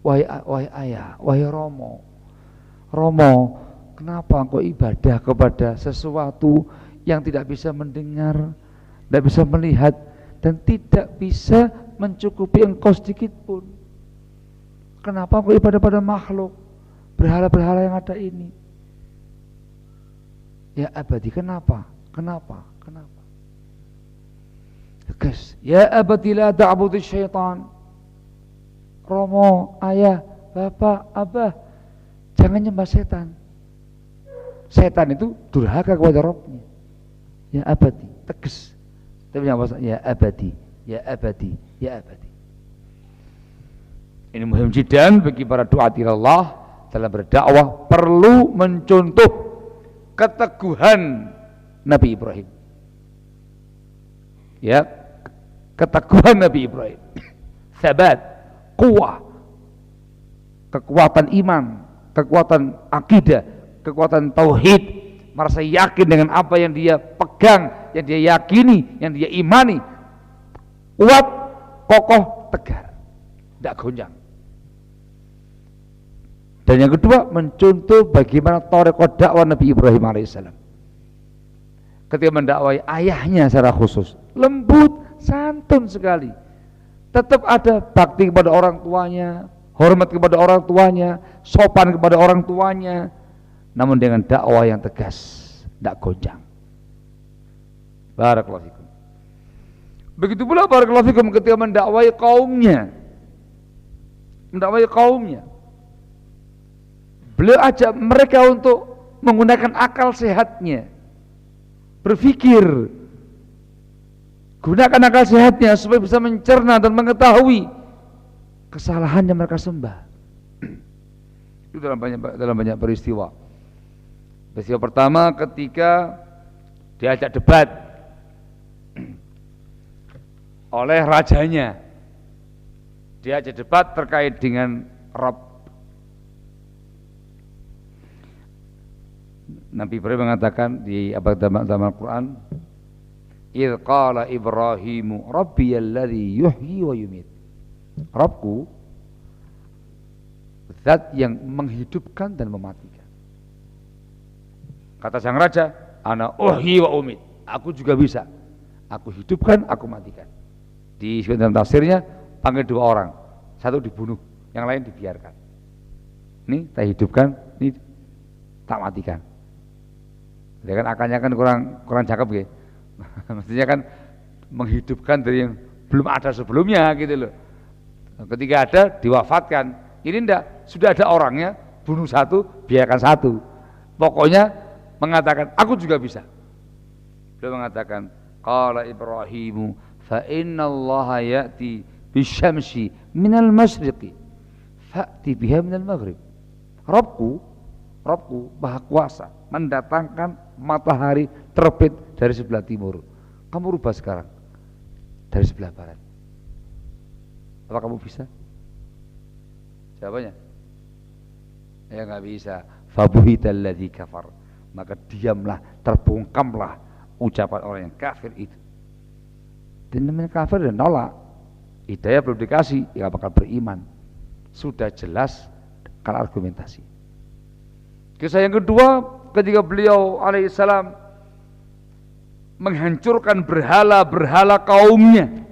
Wahai ayah, wahai Romo. Romo, kenapa engkau ibadah kepada sesuatu yang tidak bisa mendengar, tidak bisa melihat, dan tidak bisa mencukupi engkau sedikit pun? Kenapa engkau ibadah pada makhluk, berhala-berhala yang ada ini? Ya abadi, kenapa? Kenapa? Kenapa? Tegas. Ya abadi la ta'budu syaitan. Romo, ayah, bapak, abah, jangan nyembah setan. Setan itu durhaka kepada Rabbnya. Ya abadi, tegas. Tapi yang apa? Ya abadi, ya abadi, ya abadi. Ini muhim jiddan bagi para duat ilallah dalam berdakwah, perlu mencontoh keteguhan Nabi Ibrahim. Ya, keteguhan Nabi Ibrahim. Sabat, kuwah, kekuatan iman, kekuatan akidah, kekuatan tauhid, merasa yakin dengan apa yang dia pegang, yang dia yakini, yang dia imani, kuat, kokoh, tegar, tidak goncang. Dan yang kedua, mencontoh bagaimana thariqah dakwah Nabi Ibrahim alaihissalam ketika mendakwai ayahnya secara khusus, lembut, santun sekali, tetap ada bakti kepada orang tuanya, hormat kepada orang tuanya, sopan kepada orang tuanya, namun dengan dakwah yang tegas, tidak goncang. Barakallahu fikum. Begitu pula barakallahu fikum ketika mendakwai kaumnya. Beliau ajak mereka untuk menggunakan akal sehatnya, berpikir, gunakan akal sehatnya supaya bisa mencerna dan mengetahui kesalahan yang mereka sembah. Itu dalam banyak peristiwa. Peristiwa pertama ketika diajak debat oleh rajanya, diajak debat terkait dengan Rabb. Nabi Ibrahim mengatakan di dalam Al-Quran, idh qala Ibrahimu rabbiyalladzi yuhyi wa yumit. Rabbku zat yang menghidupkan dan mematikan. Kata sang raja, ana uhyi wa umit, aku juga bisa, aku hidupkan, aku matikan. Di dalam tafsirnya panggil dua orang, satu dibunuh, yang lain dibiarkan. Ini tak hidupkan, ini tak matikan. Ya kan akalnya kan kurang cakep gitu. Mestinya kan menghidupkan dari yang belum ada sebelumnya gitu loh. Ketika ada diwafatkan. Ini enggak, sudah ada orangnya, bunuh satu, biarkan satu. Pokoknya mengatakan aku juga bisa. Beliau mengatakan qala Ibrahimu fa innallaha ya'ti bisyamsi minal masyriqi fa'ti biha minal maghrib. Rabbku Maha Kuasa mendatangkan matahari terbit dari sebelah timur. Kamu rubah sekarang dari sebelah barat. Apa kamu bisa? Jawabannya? Ya nggak bisa. Fabuhital ladzi kafar. Maka diamlah, terbungkamlah ucapan orang yang kafir itu. Dan namanya kafir dan nolak. Hidayah belum dikasih, ya bakal beriman. Sudah jelas kalau argumentasi. Kisah yang kedua, ketika beliau alaihissalam menghancurkan berhala-berhala kaumnya.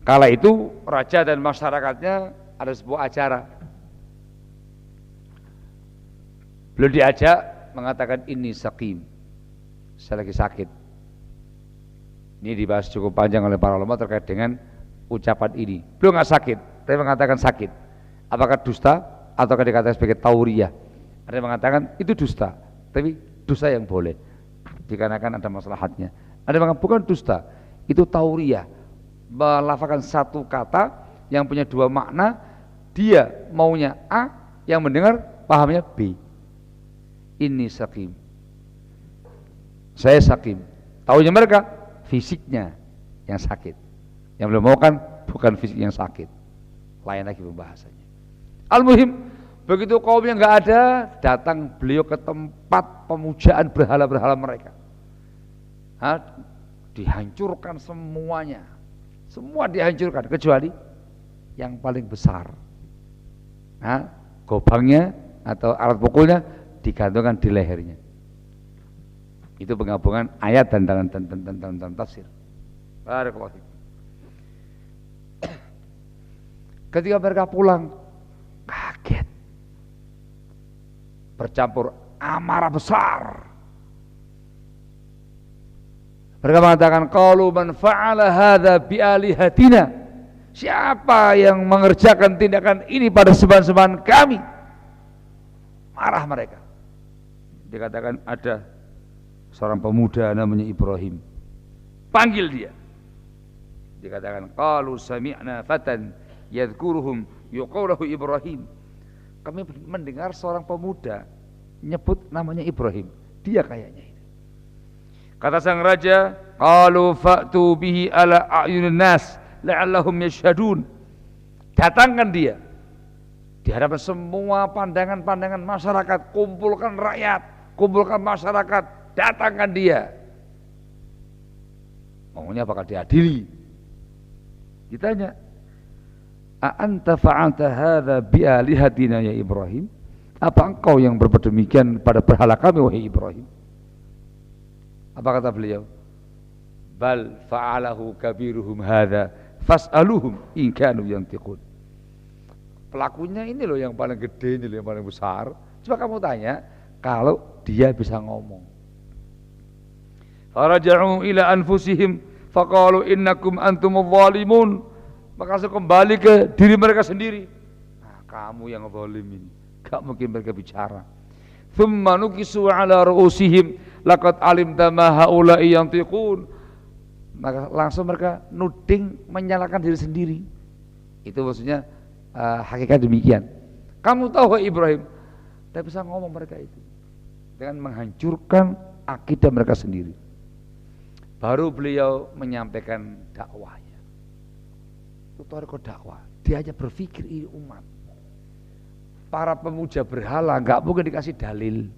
Kala itu raja dan masyarakatnya ada sebuah acara. Beliau diajak mengatakan ini sakim, saya lagi sakit. Ini dibahas cukup panjang oleh para ulama terkait dengan ucapan ini. Beliau nggak sakit, tapi mengatakan sakit. Apakah dusta ataukah dikatakan sebagai tauriyah? Ada yang mengatakan itu dusta, tapi dusta yang boleh dikarenakan ada maslahatnya. Ada yang mengatakan bukan dusta, itu tauriyah, melafalkan satu kata yang punya dua makna. Dia maunya A, yang mendengar pahamnya B. Ini sakim, saya sakim. Taunya mereka fisiknya yang sakit, yang belum mau kan bukan fisik yang sakit. Lain lagi pembahasannya. Al-muhim, begitu kaumnya nggak ada, datang beliau ke tempat pemujaan berhala-berhala mereka. Dihancurkan semuanya, semua dihancurkan kecuali yang paling besar. Gobangnya atau alat pukulnya digantungkan di lehernya. Itu penggabungan ayat dan tafsir. Barakallahu fikum. Ketika mereka pulang, kaget, bercampur amarah besar. Mereka mengatakan, qalu man fa'ala hadza bi alihatina. Siapa yang mengerjakan tindakan ini pada sembahan-sembahan kami? Marah mereka. Dikatakan ada seorang pemuda namanya Ibrahim. Panggil dia. Dikatakan, qalu sami'na fatan yadhkuruhum yuqaluhu Ibrahim. Kami mendengar seorang pemuda nyebut namanya Ibrahim. Dia kayaknya itu. Kata sang raja, qalu fa'tu bihi ala a'yunin nas la'allahum yashhadun. Datangkan dia di hadapan semua pandangan-pandangan masyarakat. Kumpulkan rakyat, kumpulkan masyarakat, datangkan dia. Maunya apakah diadili? Ditanya, a'anta fa'alta hadza bi alihatina ya Ibrahim? Apa engkau yang berbuat demikian pada berhala kami wahai Ibrahim? Apa kata beliau? Bal fa'alahu kabiruhum hadza fas'aluhum in kanu yantiqun. Pelakunya ini loh yang paling gede, ini loh yang paling besar. Coba kamu tanya kalau dia bisa ngomong. Faraja'u ila anfusihim faqalu innakum antumul zalimun. Maka langsung kembali ke diri mereka sendiri. Nah, kamu yang zalim ini. Gak mungkin mereka bicara. Thumma nukisu ala ru'usihim laqad alimta ma haula'i yantiqun. Maka langsung mereka nuding, menyalahkan diri sendiri. Itu maksudnya hakikat demikian. Kamu tahu Ibrahim, tidak bisa ngomong mereka itu dengan menghancurkan akidah mereka sendiri. Baru beliau menyampaikan dakwahnya. Itu thariqah dakwah. Dia hanya berpikir ini umat. Para pemuja berhala nggak mungkin dikasih dalil.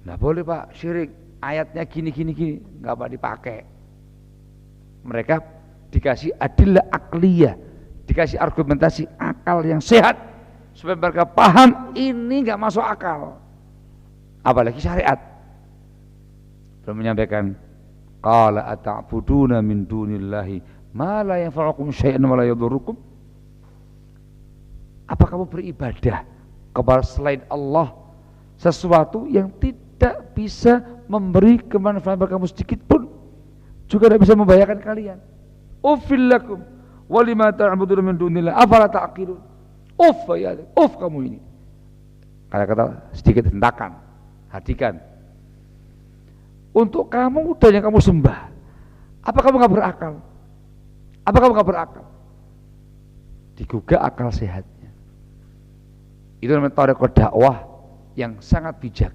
Nggak boleh Pak, syirik. Ayatnya gini, nggak apa dipakai. Mereka dikasih adillah akliyah, dikasih argumentasi akal yang sehat supaya mereka paham ini nggak masuk akal. Apalagi syariat. Belum menyampaikan, qala ata'buduna min dunillahi ma la yanfa'ukum syai'an wa la yadhurrukum. Apa kamu beribadah kepada selain Allah sesuatu yang tidak bisa memberi kemanfaatan bagi kamu sedikit pun, juga tidak bisa membahayakan kalian. Uffil lakum wa lima ta'buduna min dunillah afala ta'qilun. Uff ya, uff kamu ini. Kata-kata sedikit hentakan, hatikan. Untuk kamu dan yang kamu sembah, apa kamu nggak berakal? Apa kamu nggak berakal? Digugah akal sehatnya. Itu namanya thariqah dakwah yang sangat bijak,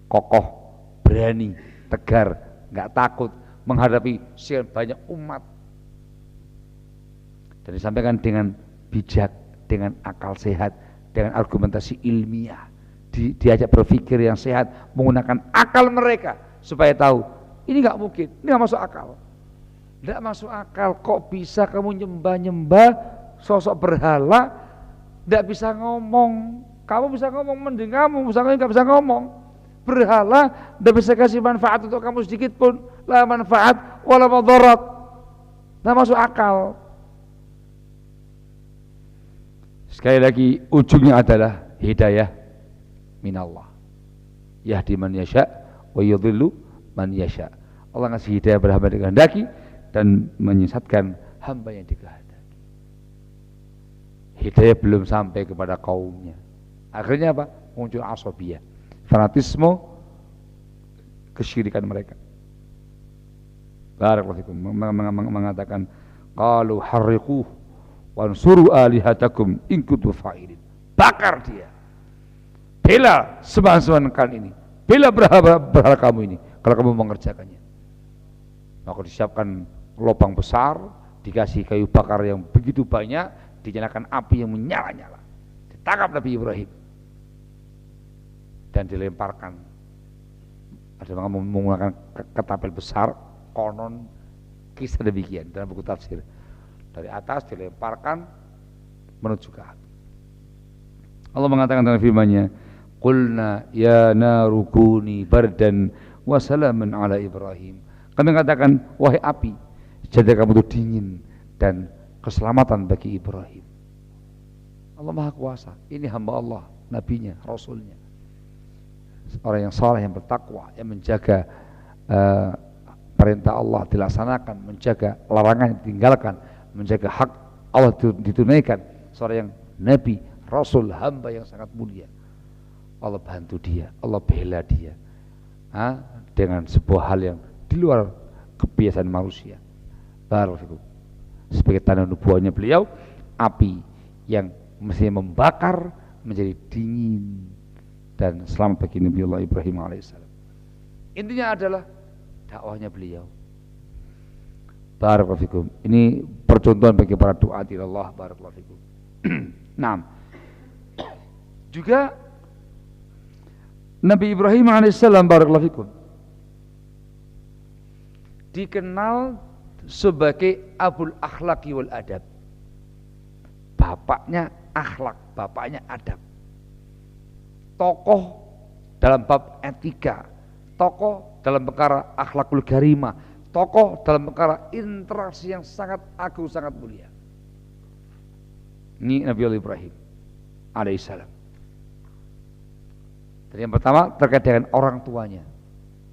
kokoh, berani, tegar, nggak takut menghadapi sekian banyak umat. dan disampaikan dengan bijak, dengan akal sehat, dengan argumentasi ilmiah, diajak berpikir yang sehat, menggunakan akal mereka supaya tahu ini nggak mungkin, ini nggak masuk akal. Nggak masuk akal, kok bisa kamu nyembah-nyembah sosok berhala, nggak bisa ngomong. Kamu bisa ngomong, mending kamu nggak bisa ngomong. Berhala nggak bisa kasih manfaat untuk kamu sedikit pun, la manfaat wala madarat, nggak masuk akal. Sekali lagi ujungnya adalah hidayah minallah. Yahdi man yasha wa yudhillu man yasha. Allah ngasih hidayah pada hamba yang dikehendaki dan menyesatkan hamba yang dikehendaki. Hidayah belum sampai kepada kaumnya. Akhirnya apa? Muncul asabiyah, fanatisme, kesyirikan mereka. Barakallahu fikum, mengatakan qalu harriquh wansuru alihatakum in kuntum fa'ilin. Bakar dia. Bela sembahan-sembahan kalian ini. Bela berhala kamu ini kalau kamu mengerjakannya. Maka disiapkan lubang besar, dikasih kayu bakar yang begitu banyak, dinyalakan api yang menyala-nyala. Ditangkap Nabi Ibrahim dan dilemparkan. Ada yang menggunakan ketapel besar, konon kisah demikian dalam buku tafsir. Dari atas dilemparkan menuju ke api. Allah mengatakan dalam firman-Nya, "Qulna ya naru kuni bardan wa salaman ala Ibrahim." Kami katakan, wahai api, jadilah kamu itu dingin dan keselamatan bagi Ibrahim. Allah Maha Kuasa. Ini hamba Allah, nabinya, rasulnya. Orang yang saleh, yang bertakwa, yang menjaga perintah Allah dilaksanakan, menjaga larangan ditinggalkan, menjaga hak Allah ditunaikan. Seorang yang nabi, rasul, hamba yang sangat mulia. Allah bantu dia, Allah bela dia dengan sebuah hal yang di luar kebiasaan manusia. Barakallahu. Sebagai tanda nubuahnya beliau, api yang mestinya membakar menjadi dingin dan selamat bagi Nabi Allah Ibrahim alaihissalam. Intinya adalah dakwahnya beliau. Barakallahu fikum. Ini percontohan bagi para duat ilallah. Barakallahu fikum. Nah, juga Nabi Ibrahim alaihissalam barakallahu fikum dikenal sebagai Abul Akhlaqi wal Adab. Bapaknya akhlak, bapaknya adab. Tokoh dalam bab etika, tokoh dalam perkara akhlakul karimah, tokoh dalam perkara interaksi yang sangat agung, sangat mulia. Ini Nabi Allah Ibrahim alaihissalam. Dan yang pertama terkait dengan orang tuanya,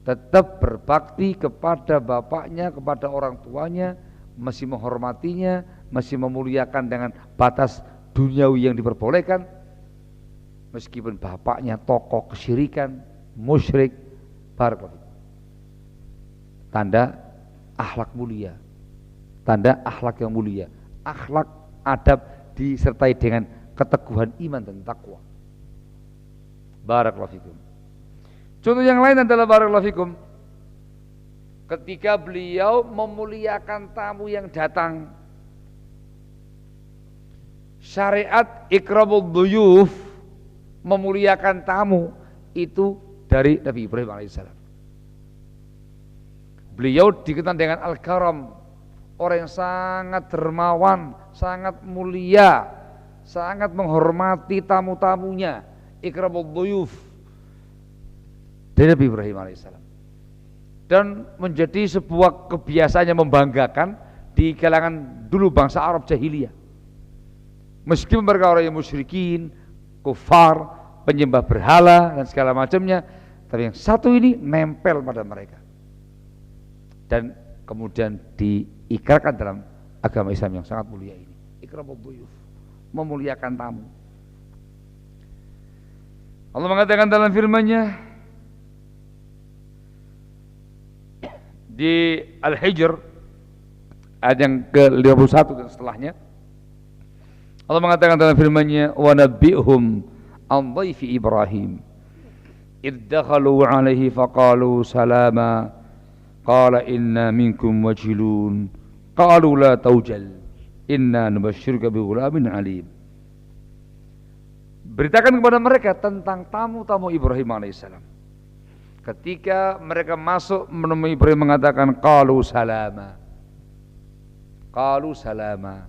tetap berbakti kepada bapaknya, kepada orang tuanya, masih menghormatinya, masih memuliakan dengan batas duniawi yang diperbolehkan, meskipun bapaknya tokoh kesyirikan, musyrik. Barakallahu. Tanda akhlak mulia, tanda akhlak yang mulia, akhlak adab disertai dengan keteguhan iman dan takwa. Barakallahu fikum. Contoh yang lain adalah barakallahu fikum, ketika beliau memuliakan tamu yang datang. Syariat ikramul dhuyuf, memuliakan tamu, itu dari Nabi Ibrahim alaihissalam. Beliau dikenal dengan al-karam, orang yang sangat dermawan, sangat mulia, sangat menghormati tamu-tamunya. Ikramul dhuyuf dari Nabi Ibrahim alaihissalam. Dan menjadi sebuah kebiasaan yang membanggakan di kalangan dulu bangsa Arab jahiliyah. Meskipun mereka orang yang musyrikin, kufar, penyembah berhala dan segala macamnya, tapi yang satu ini nempel pada mereka dan kemudian diikrarkan dalam agama Islam yang sangat mulia ini. Ikramul dhuyuf, memuliakan tamu. Allah mengatakan dalam firman-Nya di Al-Hijr ayat yang ke-51 dan setelahnya, Allah mengatakan dalam firman-Nya, wa nabbi'hum an dhaifi Ibrahim idh dakhalu alaihi faqalu salama qala inna minkum wajilun qalu la taujal Inna nubasyyiruka bighulamin alim. Beritakan kepada mereka tentang tamu-tamu Ibrahim alaihissalam. Ketika mereka masuk menemui Ibrahim mengatakan qalu salama. Qalu salama,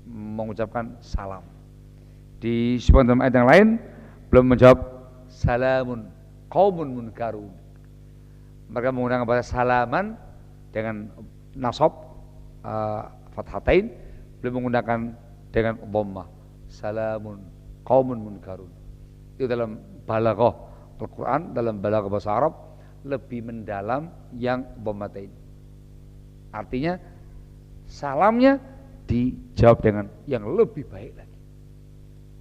mengucapkan salam. Di sebuah ayat yang lain belum menjawab salamun qaumun munkarun. Mereka menggunakan bahasa salaman dengan nasab fathatain, belum menggunakan dengan dhammah. Salamun qaumun munkarun. Itu dalam balaghah Al-Quran, dalam balaghah bahasa Arab lebih mendalam yang dhammatain. Artinya salamnya dijawab dengan yang lebih baik lagi.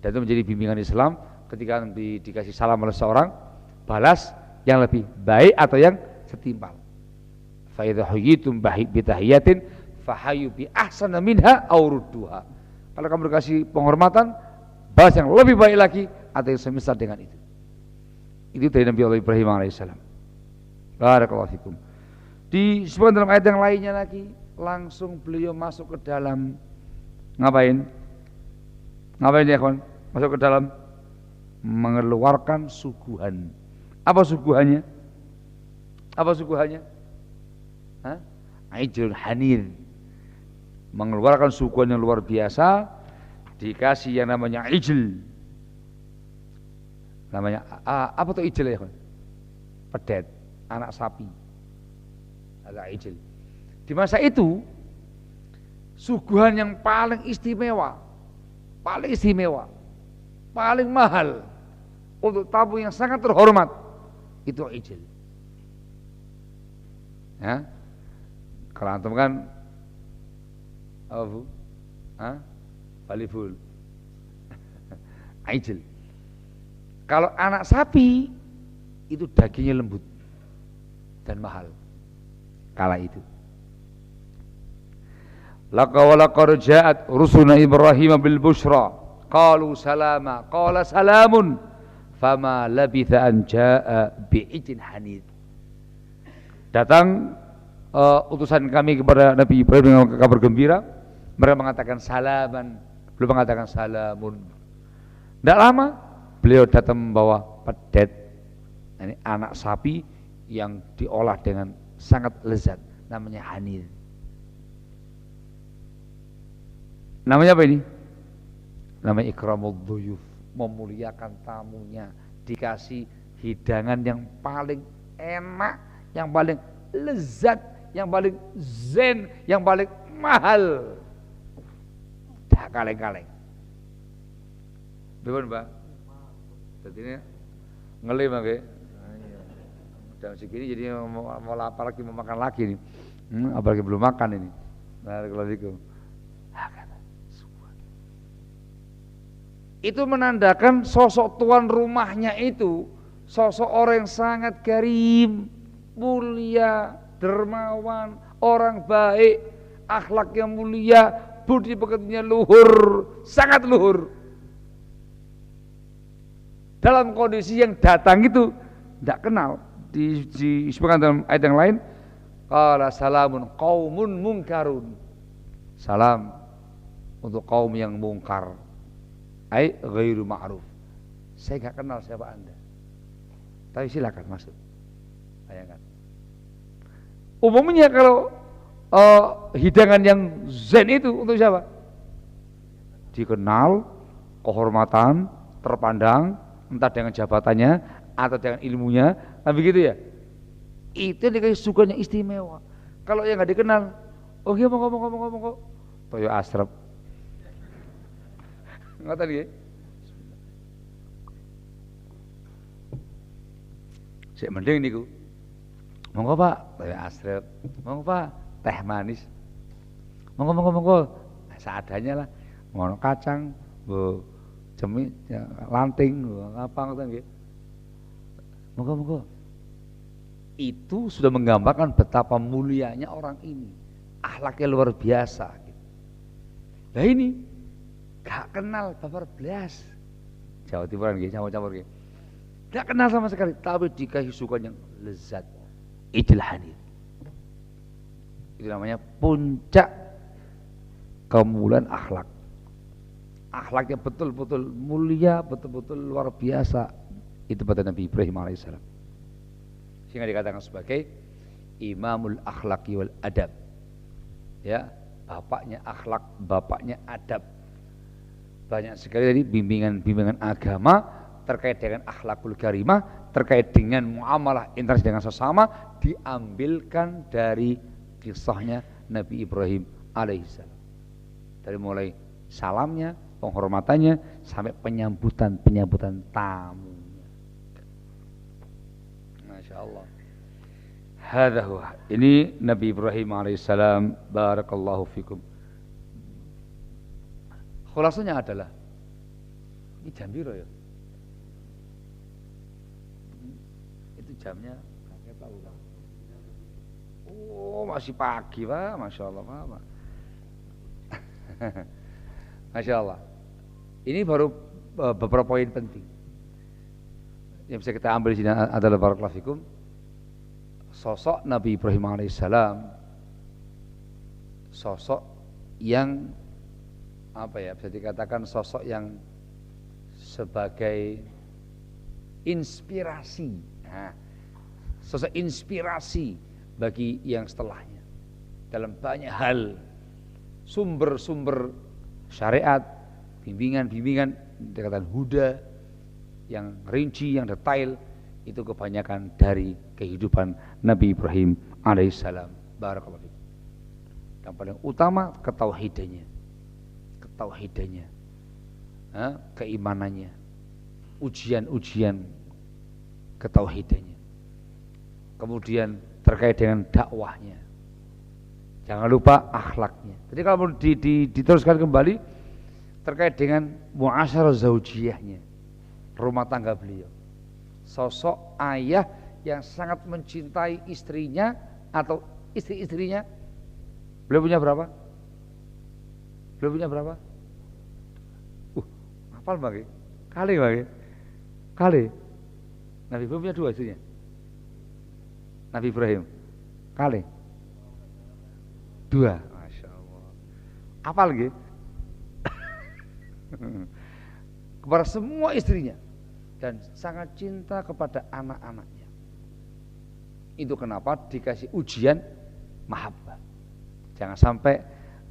Dan itu menjadi bimbingan Islam ketika dikasih salam oleh seorang, balas yang lebih baik atau yang setimpal. Fa idza huyitum bi tahiyatin fahayyu bi ahsana minha aw rudduha. Kalau kamu dikasih penghormatan, balas yang lebih baik lagi atau yang semisal dengan itu. Itu dari Nabi Allah Ibrahim alaihissalam. Barakallahu fikum. Di sebuah dalam ayat yang lainnya lagi, langsung beliau masuk ke dalam ngapain? Ngapain ya kawan? Masuk ke dalam mengeluarkan suguhan. Apa suguhannya? Apa suguhannya? Ijlun hanir. Mengeluarkan suguhan yang luar biasa, dikasih yang namanya ijl. Namanya apa tuh ijl ya kawan? Pedet, anak sapi. Ada ijl. Di masa itu suguhan yang paling istimewa, paling mahal untuk tamu yang sangat terhormat itu ijl. Ya, kalau antum kan apa bu? Baliful, ijl. Kalau anak sapi itu dagingnya lembut dan mahal. Kala itu. Laqad ja'at rusuluna Ibrahim bil busyra qalu salama qala salamun fama labitha an jaa bi'ijin hanid. Datang utusan kami kepada Nabi Ibrahim dengan kabar gembira. Mereka mengatakan salaman, belum mengatakan salamun. Tidak lama beliau datang membawa pedet, ini anak sapi yang diolah dengan sangat lezat, namanya hanid. Namanya apa ini? Namanya ikramul dhuyuf, memuliakan tamunya, dikasih hidangan yang paling enak, yang paling lezat, yang paling zen, yang paling mahal. Dah kaleng-kaleng. Betul Pak? Jadi ini ngelim lagi. Jam segini jadi mau lapar lagi, mau makan lagi nih. Apalagi belum makan ini. Barakallahu. Itu menandakan sosok tuan rumahnya itu sosok orang yang sangat karim, mulia, dermawan, orang baik, akhlaknya mulia, budi pekertinya luhur, sangat luhur. Dalam kondisi yang datang itu tidak kenal, disebutkan dalam ayat yang lain, qala salamun qaumun munkarun. Salam untuk kaum yang mungkar. Ai ghairu ma'ruf. Saya enggak kenal siapa Anda. Tapi silakan masuk. Bayangkan. Umumnya kalau hidangan yang zen itu untuk siapa? Dikenal, kehormatan, terpandang, entah dengan jabatannya atau dengan ilmunya, kan begitu ya? Itu dikasih suguhan yang istimewa. Kalau yang nggak dikenal, oh iya monggo, toyo asrep. Ngoten nggih. Sik mending niku. Monggo Pak, toyo asrep. Monggo Pak, teh manis. Monggo. Seadanya lah. Ngono kacang, bu cemik, lanting, apa ngoten nggih. Monggo. Itu sudah menggambarkan betapa mulianya orang ini. Akhlaknya luar biasa. Nah ini gak kenal babar belas. Jawa Timuran nggih, campur-campur nggih. Gak kenal sama sekali, tapi dikasih suguhan yang lezat. Idul hanid. Itu namanya puncak kemuliaan akhlak. Akhlaknya betul-betul mulia, betul-betul luar biasa. Itu pada Nabi Ibrahim alaihissalam. Sehingga dikatakan sebagai imamul akhlaqi wal adab. Ya, bapaknya akhlak, bapaknya adab. Banyak sekali tadi bimbingan agama terkait dengan akhlakul karimah, terkait dengan muamalah interaksi dengan sesama, diambilkan dari kisahnya Nabi Ibrahim alaihissalam. Dari mulai salamnya, penghormatannya, sampai penyambutan tamunya. Masya Allah. Hadahuah. Ini Nabi Ibrahim alaihissalam. Barakallahu fikum. Khulasanya adalah, ini jam biru ya? Itu jamnya, kakek tahu Pak. Oh masih pagi Pak, Masya Allah Pak. Masya Allah. Ini baru beberapa poin penting yang bisa kita ambil di sini adalah barakallahu fikum. Sosok Nabi Ibrahim alaihissalam, sosok yang bisa dikatakan sosok yang sebagai inspirasi, sosok inspirasi bagi yang setelahnya dalam banyak hal, sumber-sumber syariat, bimbingan dikatakan huda yang rinci, yang detail, itu kebanyakan dari kehidupan Nabi Ibrahim alaihissalam. Barakallahu fikum. Yang paling utama ketauhidannya, keimanannya, ujian-ujian ketauhidannya. Kemudian terkait dengan dakwahnya, jangan lupa akhlaknya. Jadi kalau diteruskan kembali terkait dengan muasyarah zaujiyahnya, rumah tangga beliau, sosok ayah yang sangat mencintai istrinya atau istri-istrinya. Beliau punya berapa? Hafal bagi? Kali. Nabi Ibrahim punya 2 istrinya. Nabi Ibrahim kali 2. Masya Allah. Hafal lagi? Kepada semua istrinya dan sangat cinta kepada anak-anaknya. Itu kenapa dikasih ujian mahabbah. Jangan sampai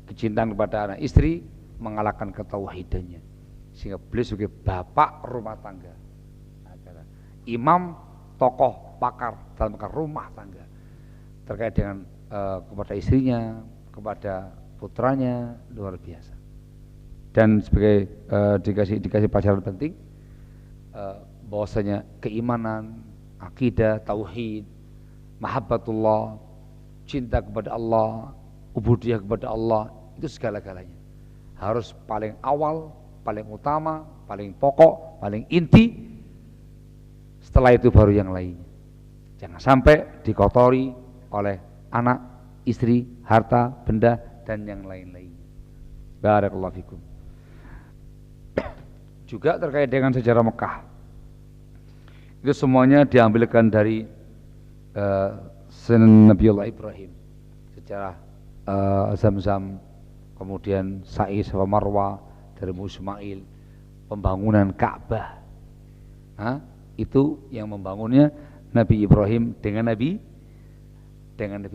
kecintaan kepada anak istri mengalahkan ketauhidannya, sehingga beliau sebagai bapak rumah tangga adalah imam, tokoh, pakar dalam rumah tangga terkait dengan kepada istrinya, kepada putranya, luar biasa. Dan sebagai dikasih pelajaran penting, bahwasanya keimanan, akidah, tauhid, mahabbatullah, cinta kepada Allah, ubudiyah kepada Allah, itu segala-galanya harus paling awal, paling utama, paling pokok, paling inti. Setelah itu baru yang lainnya. Jangan sampai dikotori oleh anak, istri, harta, benda, dan yang lain-lainnya. Barakallahu fikum. Juga terkait dengan sejarah Mekah, itu semuanya diambilkan dari Nabiullah Ibrahim, sejarah Zam-Zam, kemudian Sa'i sama Marwah dari Ismail, pembangunan Ka'bah, itu yang membangunnya Nabi Ibrahim dengan Nabi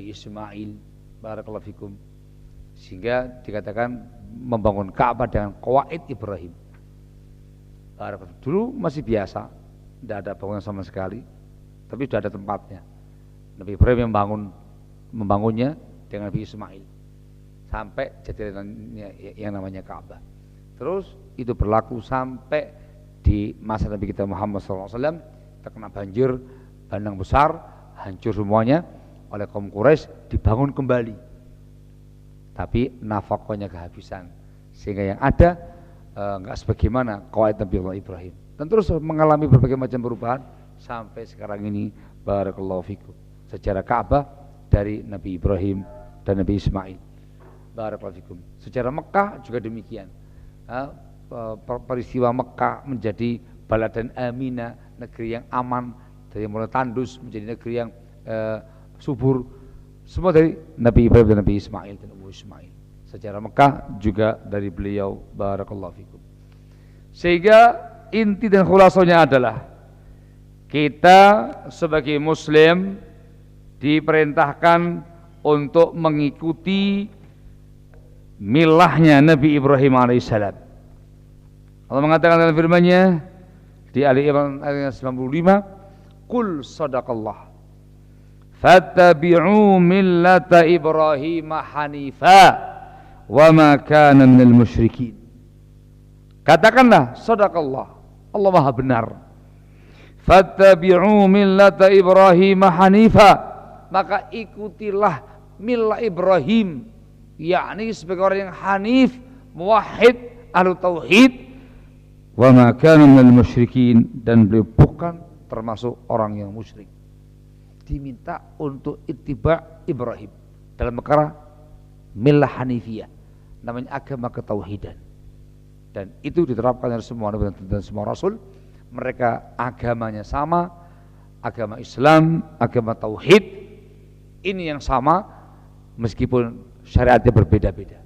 Ismail. Barakallahu fikum. Sehingga dikatakan membangun Ka'bah dengan qawaid Ibrahim. Dulu masih biasa, tidak ada bangunan sama sekali, tapi sudah ada tempatnya. Nabi Ibrahim yang membangunnya dengan Nabi Ismail sampai jadi yang namanya Ka'bah. Terus itu berlaku sampai di masa Nabi kita Muhammad SAW, terkena banjir bandang besar, hancur semuanya oleh kaum Quraisy, dibangun kembali. Tapi nafkahnya kehabisan, sehingga yang ada enggak sebagaimana qawaid Nabiullah Ibrahim, dan terus mengalami berbagai macam perubahan sampai sekarang ini. Barakallahu fikum. Sejarah Ka'bah dari Nabi Ibrahim dan Nabi Ismail. Barakallahu fikum. Sejarah Mekah juga demikian. Peristiwa Mekah menjadi baladan amina, negeri yang aman, dari mulai tandus menjadi negeri yang subur, semua dari Nabi Ibrahim dan Nabi Ismail dan Nabi Ismail. sejarah Mekah juga dari beliau. Barakallahu fikum. Sehingga inti dan khulasonya adalah kita sebagai muslim diperintahkan untuk mengikuti milahnya Nabi Ibrahim alaihissalam. Allah mengatakan dalam firman-Nya di Ali Imran ayat 95, "Qul sadaqallah fattabi'u millata Ibrahim hanifa wa ma kana minal musyrikin." Katakanlah sadaqallah, Allah Maha benar. Fattabi'u millata Ibrahim hanifa, maka ikutilah milah Ibrahim, yakni sebagai orang yang hanif, muwahhid, ahlu tauhid, wa ma kana minal musyrikin, dan beliau bukan termasuk orang yang musyrik. Diminta untuk ittiba' Ibrahim dalam perkara milah hanifiyah, namanya agama ketauhidan, dan itu diterapkan oleh semua nabi dan semua rasul. Mereka agamanya sama, agama Islam, agama tauhid, ini yang sama meskipun syariatnya berbeda-beda.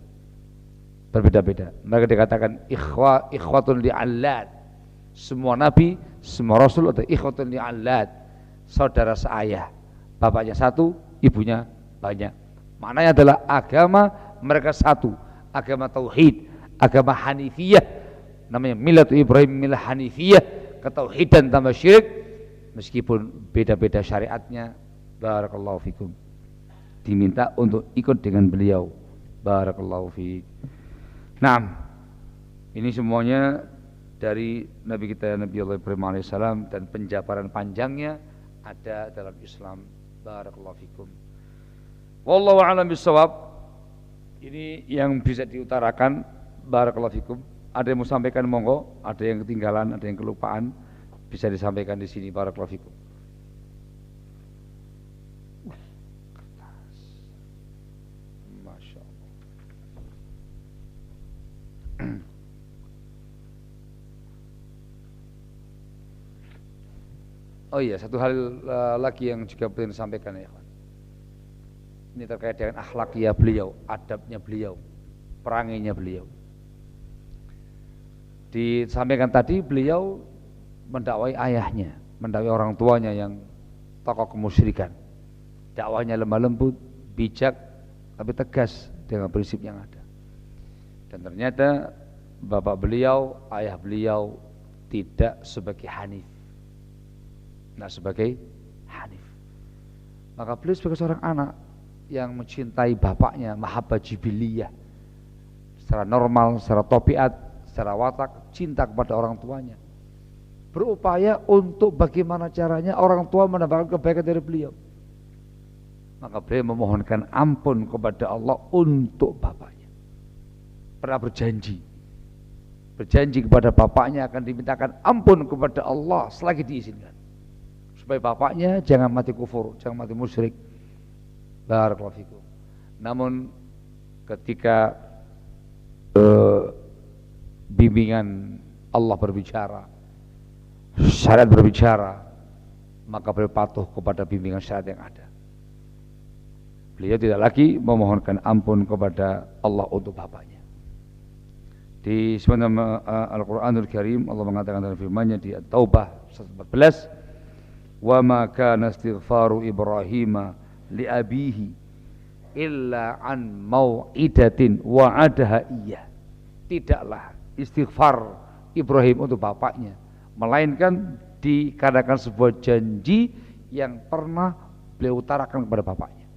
Mereka dikatakan ikhwatun li'allad. Semua nabi, semua rasul atau ikhwatun li'allad, saudara seayah, bapaknya satu, ibunya banyak. Maknanya adalah agama mereka satu, agama tauhid, agama hanifiyah, namanya milatu Ibrahim, milah hanifiyah, ketauhidan tambah syirik, meskipun beda-beda syariatnya. Barakallahu fikum. Diminta untuk ikut dengan beliau. Barakallahu fiik. Nah, ini semuanya dari Nabi kita Nabi Allah Ibrahim alaihissalam, dan penjabaran panjangnya ada dalam Islam. Barakallahu fikum. Wallahu a'lam bishawab. Ini yang bisa diutarakan. Barakallahu fikum. Ada yang mau sampaikan, monggo. Ada yang ketinggalan, ada yang kelupaan, bisa disampaikan di sini. Barakallahu fikum. Kertas. Masya Allah. Oh iya, satu hal lagi yang juga penting disampaikan ya, kawan. Ini terkait dengan akhlaknya beliau, adabnya beliau, peranginya beliau. Disampaikan tadi, beliau mendakwai ayahnya, mendakwai orang tuanya yang tokoh kemusyrikan. Dakwahnya lemah lembut, bijak, tapi tegas dengan prinsip yang ada. Dan ternyata bapak beliau, ayah beliau tidak sebagai hanif, tidak sebagai hanif. Maka beliau sebagai seorang anak yang mencintai bapaknya, mahabbah jibiliyah, secara normal, secara tabiat, secara watak, cinta kepada orang tuanya, berupaya untuk bagaimana caranya orang tua mendapatkan kebaikan dari beliau. Maka beliau memohonkan ampun kepada Allah untuk bapaknya. Pernah berjanji kepada bapaknya akan dimintakan ampun kepada Allah selagi diizinkan, supaya bapaknya jangan mati kufur, jangan mati musyrik. Barakallahu fikum. Namun ketika bimbingan Allah berbicara, syariat berbicara, maka beliau patuh kepada bimbingan syariat yang ada. Beliau tidak lagi memohonkan ampun kepada Allah untuk bapaknya. Di sebenarnya Al-Quranul Karim, Allah mengatakan dalam firman-Nya di At-Taubah 114, "Wa ma kana istighfaru Ibrahim li abihi illa an mau'idatin wa'adaha iyyah." Tidaklah istighfar Ibrahim untuk bapaknya, melainkan dikarenakan sebuah janji yang pernah beliau utarakan kepada bapaknya.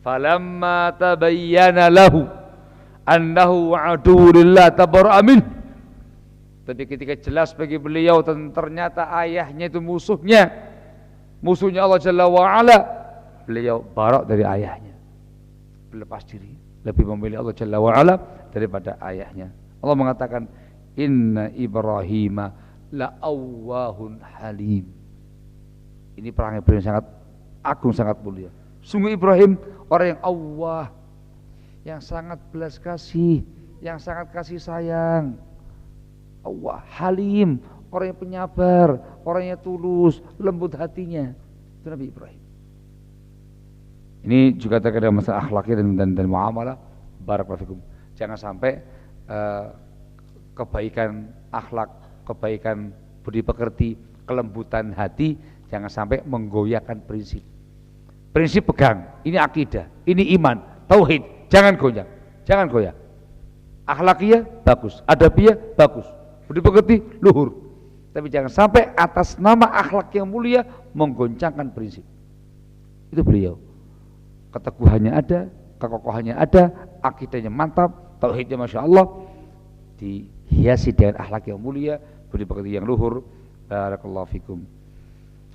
Falamma tabayyana lahu annahu aduwwulillah tabarra'a min. Tapi ketika jelas bagi beliau ternyata ayahnya itu musuhnya Allah Jalla wa Ala, beliau barak dari ayahnya, berlepas diri, lebih memilih Allah Jalla wa Ala daripada ayahnya. Allah mengatakan, "Inna Ibrahim la'awwahun halim." Ini perangai beliau sangat agung, sangat mulia. Sungguh Ibrahim orang yang awwah, yang sangat belas kasih, yang sangat kasih sayang. Allah halim, orang yang penyabar, orang yang tulus, lembut hatinya. Itu Nabi Ibrahim. Ini juga terkait dengan masalah akhlaknya dan muamalah. Barakallahu fikum. Jangan sampai kebaikan akhlak, kebaikan budi pekerti, kelembutan hati jangan sampai menggoyahkan prinsip. Prinsip pegang, ini akidah, ini iman, tauhid, jangan goyah, jangan goyah. Akhlakiyah bagus, adabiyah bagus, budi pekerti luhur. Tapi jangan sampai atas nama akhlak yang mulia menggoncangkan prinsip. Itu beliau. Keteguhannya ada, kekokohannya ada, akidahnya mantap, tauhidnya masya Allah, dihiasi dengan akhlak yang mulia, budi pekerti yang luhur. Barakallahu fikum.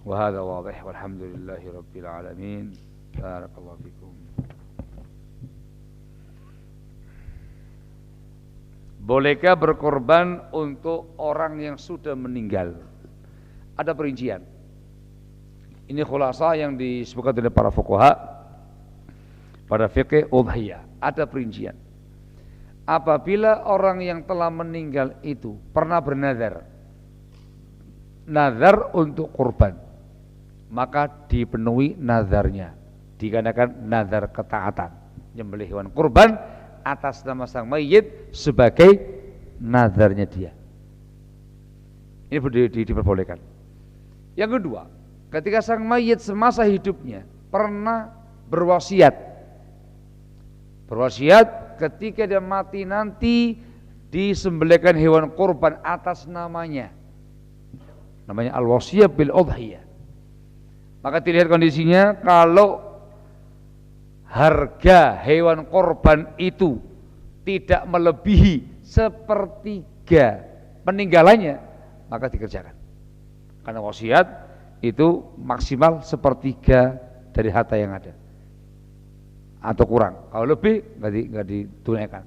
Wa hadza wadih walhamdulillahi rabbil alamin. Barakallahu fikum. Bolehkah berkorban untuk orang yang sudah meninggal? Ada perincian. Ini khulasa yang disebutkan oleh para fuqaha pada fikih udhiyah. Ada perincian. Apabila orang yang telah meninggal itu pernah bernazar, nazar untuk kurban, maka dipenuhi nazarnya, dikarenakan nazar ketaatan, nyembelih hewan kurban atas nama sang mayit sebagai nazarnya dia. Ini diperbolehkan. Yang kedua, ketika sang mayit semasa hidupnya pernah berwasiat ketika dia mati nanti disembelihkan hewan kurban atas namanya al-wasiyah bil udhiyah. Maka dilihat kondisinya, kalau harga hewan korban itu tidak melebihi sepertiga peninggalannya, maka dikerjakan. Karena wasiat itu maksimal sepertiga dari harta yang ada, atau kurang. Kalau lebih nggak ditunaikan.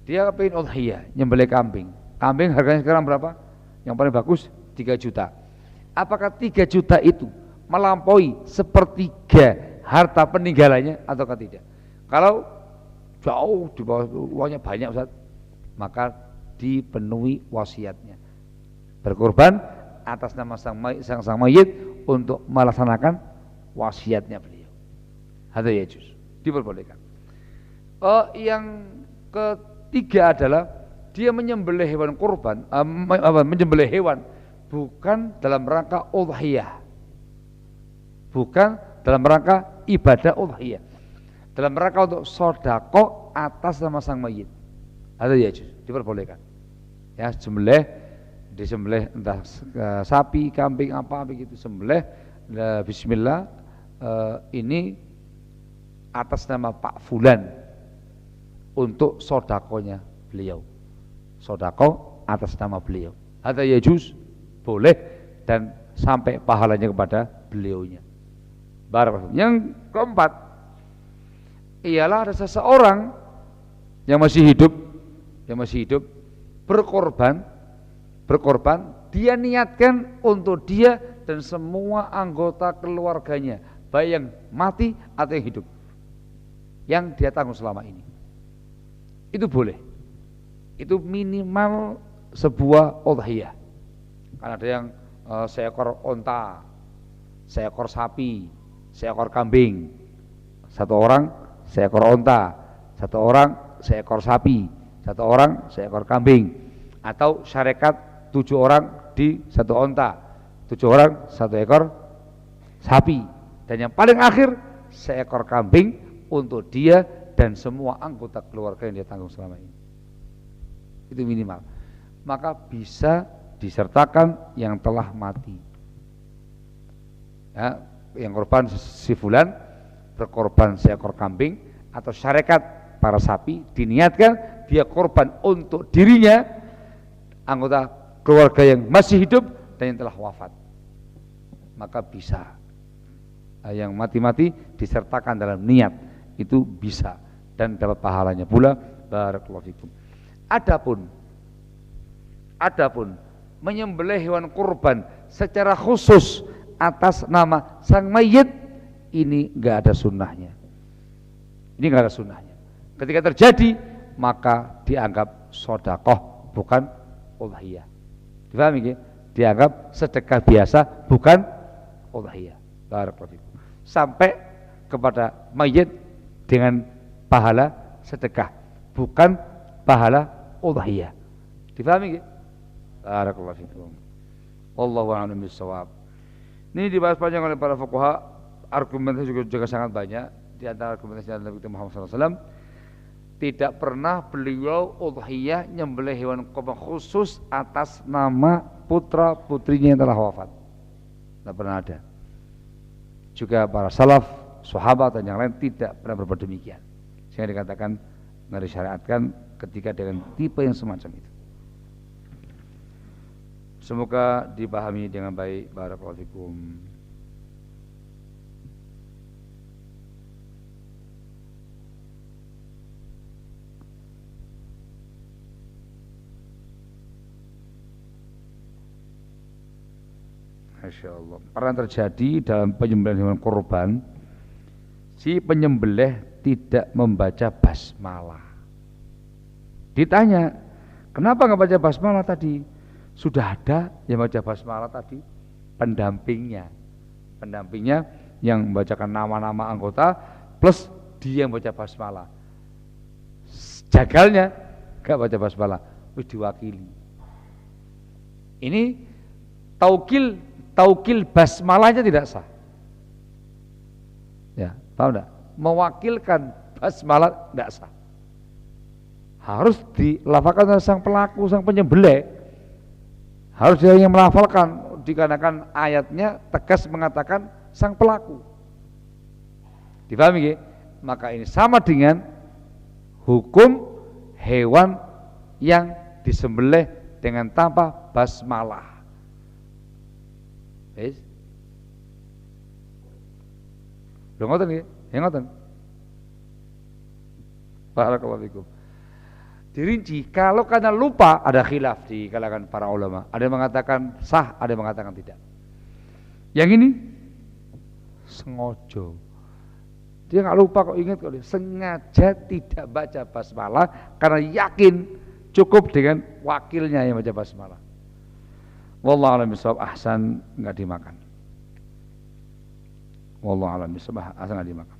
Dia pengen udhiyah, nyembelih kambing. Kambing harganya sekarang berapa? Yang paling bagus 3 juta. Apakah 3 juta itu melampaui sepertiga harta peninggalannya ataukah tidak? Kalau jauh di bawah, uangnya banyak Ustaz, maka dipenuhi wasiatnya, berkorban atas nama sang mayit untuk melaksanakan wasiatnya beliau. Hadza yajuz, diperbolehkan. Yang ketiga adalah dia menyembelih hewan kurban, menyembelih hewan bukan dalam rangka udhiyah, bukan dalam rangka ibadah udhiyah, dalam rangka untuk sodako atas nama sang mayit. Ada ya, diperbolehkan. Ya, disembelih entah sapi, kambing, apa begitu, sembelih bismillah, ini atas nama Pak Fulan untuk sodakonya beliau, sodako atas nama beliau. Ada ya juz, boleh, dan sampai pahalanya kepada beliaunya. Barakallahu. Yang keempat ialah ada seseorang yang masih hidup berkorban, dia niatkan untuk dia dan semua anggota keluarganya, baik yang mati atau yang hidup, yang dia tanggung selama ini. Itu boleh. Itu minimal sebuah udhiyah. Kan ada yang seekor onta, seekor sapi, seekor kambing. Satu orang seekor onta, satu orang seekor sapi, satu orang seekor kambing. Atau syarikat 7 orang di satu onta, 7 orang satu ekor sapi. Dan yang paling akhir seekor kambing untuk dia dan semua anggota keluarga yang dia tanggung selama ini. Itu minimal. Maka bisa disertakan yang telah mati. Ya, yang korban si fulan berkorban seekor kambing atau syarikat para sapi, diniatkan dia korban untuk dirinya, anggota keluarga yang masih hidup dan yang telah wafat, maka bisa. Yang mati-mati disertakan dalam niat, itu bisa dan dapat pahalanya pula. Barakallahu fikum. Adapun menyembelih hewan kurban secara khusus atas nama sang mayit, ini enggak ada sunnahnya. Ini enggak ada sunnahnya. Ketika terjadi maka dianggap sodakoh, bukan udhiyah. Dipahami ya? Dianggap sedekah biasa, bukan udhiyah. Barakallahu fikum. Sampai kepada mayit dengan pahala sedekah. bukan pahala udhiyah. Difahami nggih? Barakallahu fikum. Wallahu a'lam bishawab. Ini dibahas panjang oleh para fuqaha, argumentasi juga sangat banyak. Di antara argumentasi Nabi Muhammad SAW, tidak pernah beliau udhiyah nyembelih hewan kurban khusus atas nama putra putrinya yang telah wafat. Tidak pernah ada. Juga para salaf, sahabat dan yang lain tidak pernah berbuat demikian. Sehingga dikatakan nggak disyariatkan ketika dengan tipe yang semacam itu. Semoga dipahami dengan baik. Barakallahu fikum. Masya Allah. Pernah terjadi dalam penyembelihan hewan kurban, si penyembelih tidak membaca basmalah. Ditanya, kenapa nggak baca basmalah tadi? Sudah ada yang baca basmalah tadi, pendampingnya yang membacakan nama-nama anggota plus dia yang baca basmalah. Jagalnya nggak baca basmalah, wis diwakili. Ini taukil basmalahnya tidak sah. Ya, paham enggak? Mewakilkan basmalah tidak sah. Harus dilafalkan oleh sang pelaku, sang penyembelih. Harus dia yang melafalkan, dikarenakan ayatnya tegas mengatakan sang pelaku. Difahami nggih? Maka ini sama dengan hukum hewan yang disembelih dengan tanpa basmalah. Wis. Lho ngoten nggih? Ya ngoten. Barakallahu fikum. Dirinci, kalau karena lupa ada khilaf di kalangan para ulama. Ada yang mengatakan sah, ada yang mengatakan tidak. Yang ini sengaja. Dia nggak lupa kok, ingat kok, dia sengaja tidak baca basmalah karena yakin cukup dengan wakilnya yang baca basmalah. Wallahu a'lam bishawab, ahsan nggak dimakan. Wallahu a'lam bishawab, ahsan nggak dimakan.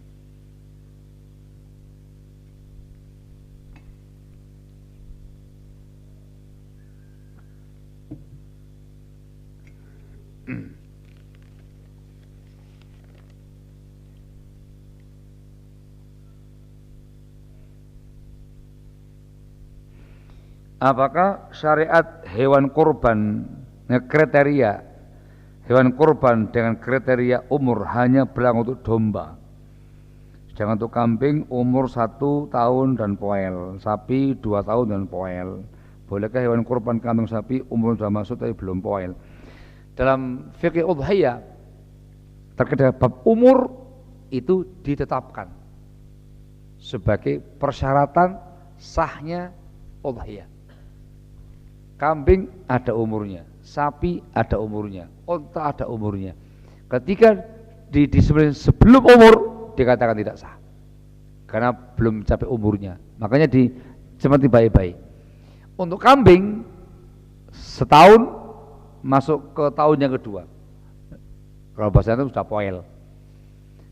Apakah syariat hewan kurban kriteria hewan kurban dengan kriteria umur hanya berlaku untuk domba, jangan untuk kambing umur 1 tahun dan poel, sapi 2 tahun dan poel? Bolehkah hewan kurban kambing sapi umur sudah masuk tapi belum poel? Dalam fikih udhiyah terkait dengan bab umur itu ditetapkan sebagai persyaratan sahnya udhiyah. Kambing ada umurnya, sapi ada umurnya, unta ada umurnya. Ketika disembelih sebelum umur dikatakan tidak sah karena belum mencapai umurnya. Makanya dicermati baik-baik. Untuk kambing setahun masuk ke tahun yang kedua. Kalau bahasanya itu sudah poel.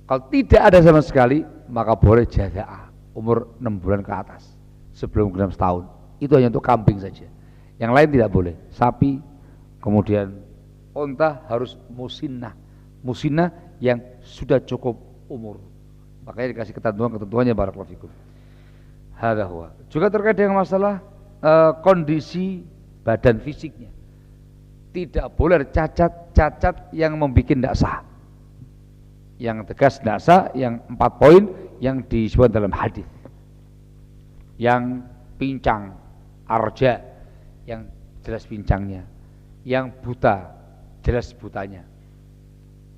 Kalau tidak ada sama sekali maka boleh jaza'ah umur 6 bulan ke atas sebelum genap setahun. Itu hanya untuk kambing saja. Yang lain tidak boleh. Sapi, kemudian unta harus musinnah. Musinnah yang sudah cukup umur. Makanya dikasih ketentuannya barakallahu fikum. Hadza huwa. Juga terkait dengan masalah kondisi badan fisiknya. Tidak boleh cacat yang membuat tidak sah. Yang tegas tidak sah, yang 4 poin yang disebut dalam hadis. Yang pincang, arja, yang jelas pincangnya, yang buta, jelas butanya,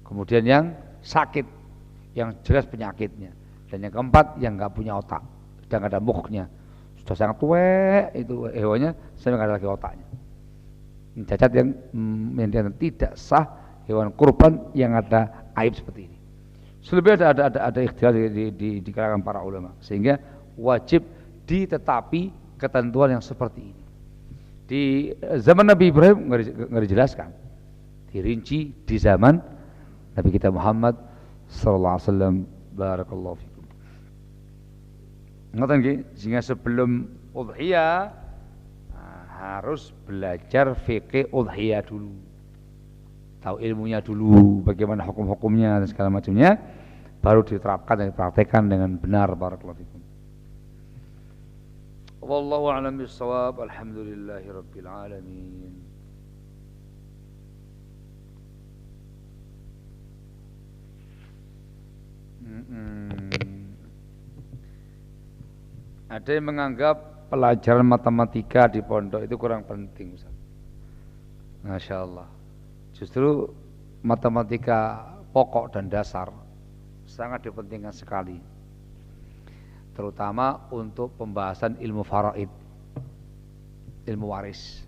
kemudian yang sakit, yang jelas penyakitnya, dan yang keempat yang nggak punya otak, sudah nggak ada mukhnya, sudah sangat tua itu hewannya, sampai nggak ada lagi otaknya. Ini cacat yang tidak sah hewan kurban yang ada aib seperti ini. Selebihnya ada ikhtilaf di kalangan para ulama, sehingga wajib ditetapi ketentuan yang seperti ini. Di zaman Nabi Ibrahim nggak dijelaskan, dirinci di zaman Nabi kita Muhammad sallallahu alaihi wasallam. Barakallahu fikum. Ngoten nggih, sehingga sebelum udhiyah harus belajar fikih udhiyah dulu. Tahu ilmunya dulu, bagaimana hukum-hukumnya dan segala macamnya, baru diterapkan dan dipraktekkan dengan benar. Barakallahu fikum. Wallahu a'lam bissawab. Alhamdulillahirabbil alamin. Ada yang menganggap pelajaran matematika di pondok itu kurang penting, Ustaz. Masya Allah. Justru matematika pokok dan dasar sangat dipentingkan sekali, terutama untuk pembahasan ilmu faraid, ilmu waris.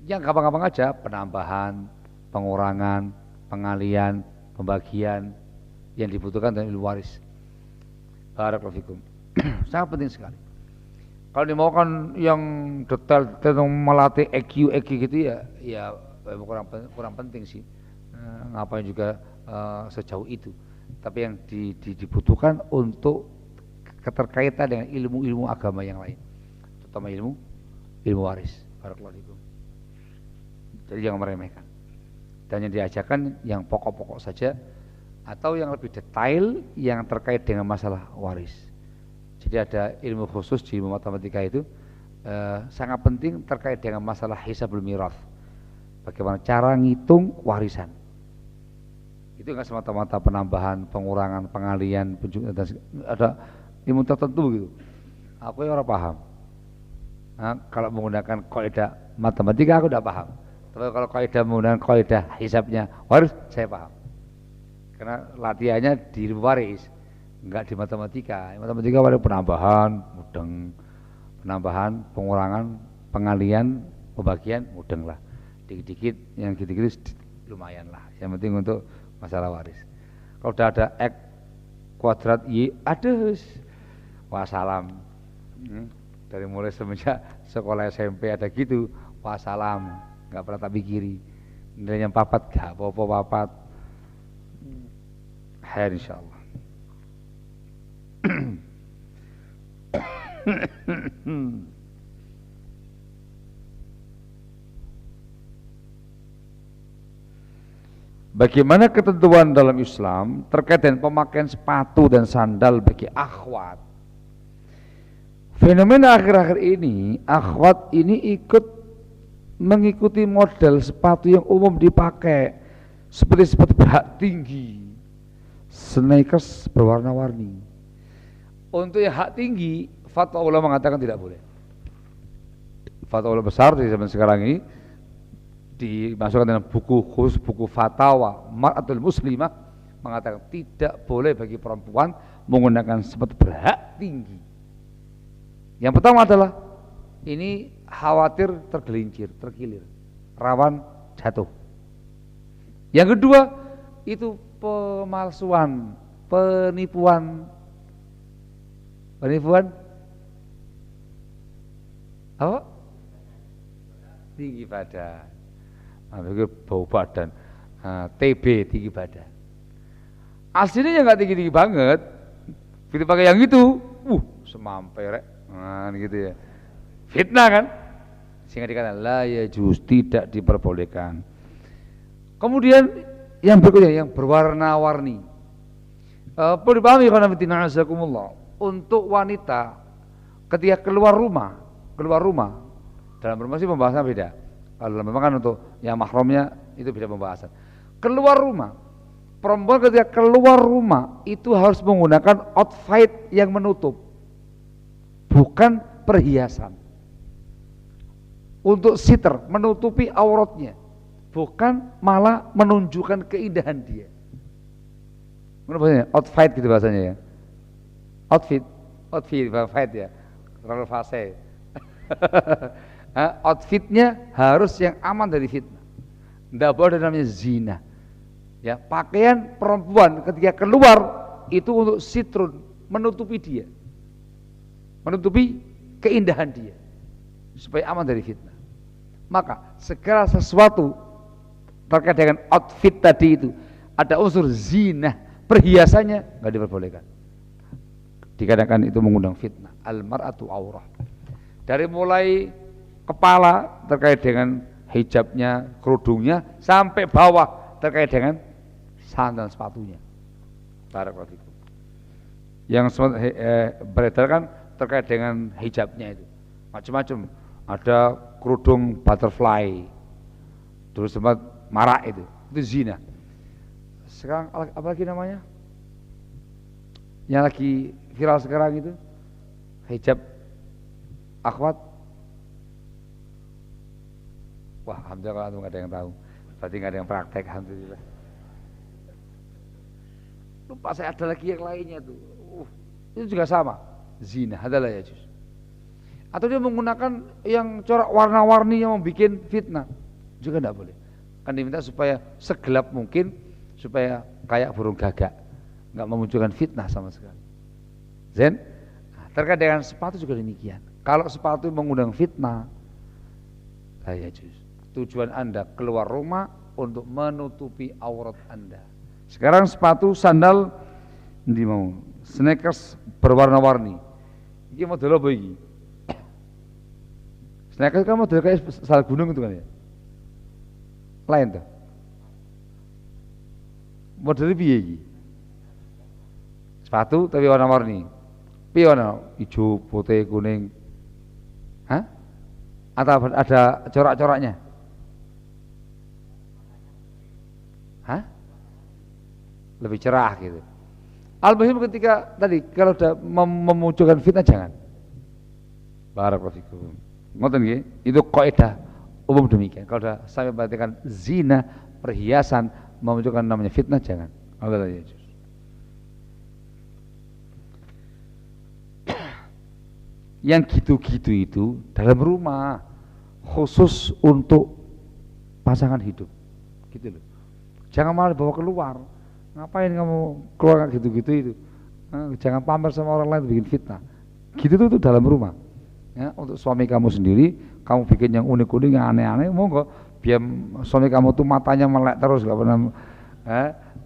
Yang gampang-gampang aja, penambahan, pengurangan, pengalian, pembagian yang dibutuhkan dalam ilmu waris. Barakallahu fikum. Sangat penting sekali. Kalau dimaukan yang detail tentang melatih EQ gitu ya kurang penting sih. Ngapain juga sejauh itu. Tapi yang dibutuhkan untuk keterkaitan dengan ilmu-ilmu agama yang lain, terutama ilmu waris. Barakallahu fikum. Jadi jangan meremehkan. Dan yang diajarkan yang pokok-pokok saja, atau yang lebih detail yang terkait dengan masalah waris. Jadi ada ilmu khusus di ilmu matematika itu sangat penting terkait dengan masalah hisabul mirath. Bagaimana cara ngitung warisan. Itu enggak semata-mata penambahan, pengurangan, pengalian, ada ilmu tertentu gitu. Aku ya orang paham. Nah, kalau menggunakan kaidah matematika aku udah paham. Tapi kalau kaidah menggunakan kaidah hisabnya waris saya paham. Karena latihannya di ilmu waris, enggak di matematika. Matematika ada penambahan, mudeng, penambahan, pengurangan, pengalian, pembagian, mudeng lah. Dikit-dikit, yang gitu-gitu lumayan lah. Yang penting untuk masalah waris. Kalau udah ada X kuadrat Y, aduh, wassalam. Dari mulai semenjak sekolah SMP ada gitu, wassalam, nggak pernah tak pikiri. Nilainya 4 gak apa-apa 4. Khair insyaallah. Bagaimana ketentuan dalam Islam terkait dengan pemakaian sepatu dan sandal bagi akhwat? Fenomena akhir-akhir ini, akhwat ini ikut mengikuti model sepatu yang umum dipakai, seperti sepatu berhak tinggi, sneakers berwarna-warni. Untuk yang hak tinggi, fatwa ulama mengatakan tidak boleh. Fatwa ulama besar di zaman sekarang ini dimasukkan dalam buku khusus, buku fatwa Mar'atul Muslimah, mengatakan tidak boleh bagi perempuan menggunakan sepatu berhak tinggi. Yang pertama adalah ini khawatir tergelincir, terkilir, rawan jatuh. Yang kedua itu pemalsuan, penipuan apa? Tinggi badan, bau badan, TB tinggi badan. Aslinya nggak tinggi-tinggi banget, kita pakai yang itu, semampai rek, gitu ya, fitnah kan? Sehingga dikatakan la yajuz, tidak diperbolehkan. Kemudian yang berikutnya yang berwarna-warni. Perlu dipahami karena azakumullah. Untuk wanita ketika keluar rumah dalam rumah sih pembahasan beda. Kalau memang kan untuk yang mahramnya itu beda pembahasan. Keluar rumah, perempuan ketika keluar rumah itu harus menggunakan outfit yang menutup, bukan perhiasan. Untuk sitter, menutupi auratnya, bukan malah menunjukkan keindahan dia. Mana bahasanya? Outfit gitu bahasanya ya. Outfit ya, terlalu fase. Outfitnya harus yang aman dari fitnah. Tidak boleh ada namanya zina. Ya, pakaian perempuan ketika keluar itu untuk sitrun, menutupi dia, menutupi keindahan dia, supaya aman dari fitnah. Maka segala sesuatu terkait dengan outfit tadi itu ada unsur zina, perhiasannya nggak diperbolehkan. dikarenakan itu mengundang fitnah. Al-mar'atu aurah. Dari mulai kepala terkait dengan hijabnya, kerudungnya, sampai bawah terkait dengan sandal sepatunya. Barakallahu fikum. Yang beredar kan terkait dengan hijabnya itu macam-macam. Ada kerudung butterfly, terus sempat marak itu zina. Sekarang apa lagi namanya? Yang lagi viral sekarang itu hijab akhwat. Wah, alhamdulillah kalau nggak ada yang tahu, berarti nggak ada yang praktek, alhamdulillah. Lupa saya ada lagi yang lainnya tuh. Itu juga sama, zina adalah ya juz. Atau dia menggunakan yang corak warna-warni yang membuat fitnah, juga tidak boleh. Kan diminta supaya segelap mungkin, supaya kayak burung gagak, nggak memunculkan fitnah sama sekali. Zen, terkait dengan sepatu juga demikian. Kalau sepatu mengundang fitnah, ya juz. Tujuan Anda keluar rumah untuk menutupi aurat Anda. Sekarang sepatu sandal ndi mau sneakers berwarna-warni. Iki model apa iki? Sneakers kan model kayak sandal gunung itu kan ya. Lain tuh. Model piye iki? Sepatu tapi warna-warni. Piye warna? Hijau, putih, kuning. Hah? Atau ada corak-coraknya? Hah? Lebih cerah gitu. Al-muhim ketika tadi kalau sudah memunculkan fitnah jangan. Barakallahu fikum. Ngoten nggih, itu kaidah umum demikian. Kalau sudah sampai perhatikan zina, perhiasan memunculkan namanya fitnah jangan. Allah ya. Yang gitu-gitu itu dalam rumah khusus untuk pasangan hidup. Gitu loh. Jangan malah bawa keluar. Ngapain kamu keluar gitu-gitu itu? Jangan pamer sama orang lain bikin fitnah. Gitu tuh dalam rumah. Ya, untuk suami kamu sendiri, kamu bikin yang unik-unik, yang aneh-aneh, monggo. Biar suami kamu tuh matanya melek terus, gak pernah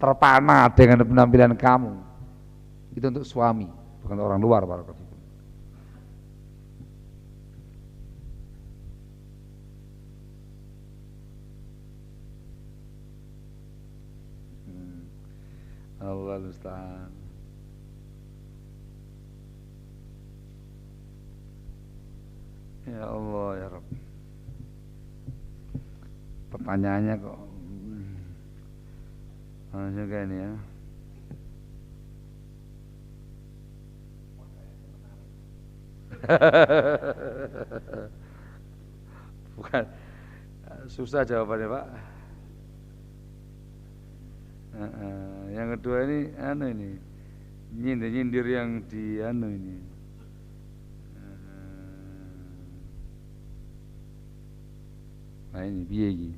terpana dengan penampilan kamu. Itu untuk suami, bukan orang luar. Barakallahu. Allah musta'an. Ya Allah ya Rabb. Pertanyaannya kok juga ini ya. Bukan susah jawabannya Pak. Yang kedua ini ini nyindir yang di ini. Nah ini piye iki?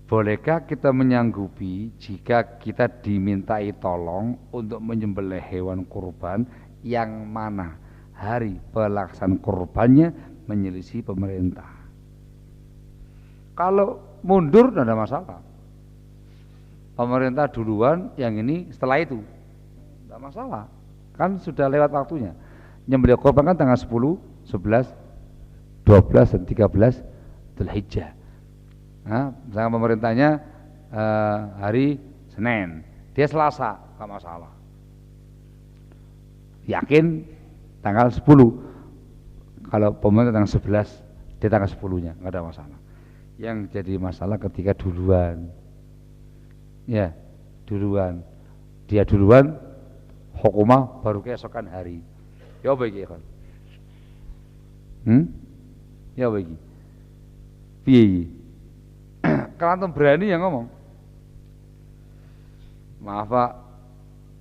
Bolehkah kita menyanggupi jika kita dimintai tolong untuk menyembelih hewan kurban yang mana hari pelaksanaan kurbannya menyelisih pemerintah? Kalau mundur tidak ada masalah. Pemerintah duluan, yang ini setelah itu. Tidak masalah. Kan sudah lewat waktunya. Nyembelih kurban kan tanggal 10, 11, 12 dan 13 Dzulhijjah. Nah, misalnya pemerintahnya hari Senin, dia Selasa, enggak masalah. Yakin tanggal 10. Kalau pemerintah tanggal 11, dia tanggal 10-nya, enggak ada masalah. Yang jadi masalah ketika duluan. Ya, duluan. Dia duluan, hukumah baru keesokan hari. Ya apa iki, Kon? Ya apa iki? Piye iki? Kalau antum berani yang ngomong. Maaf Pak,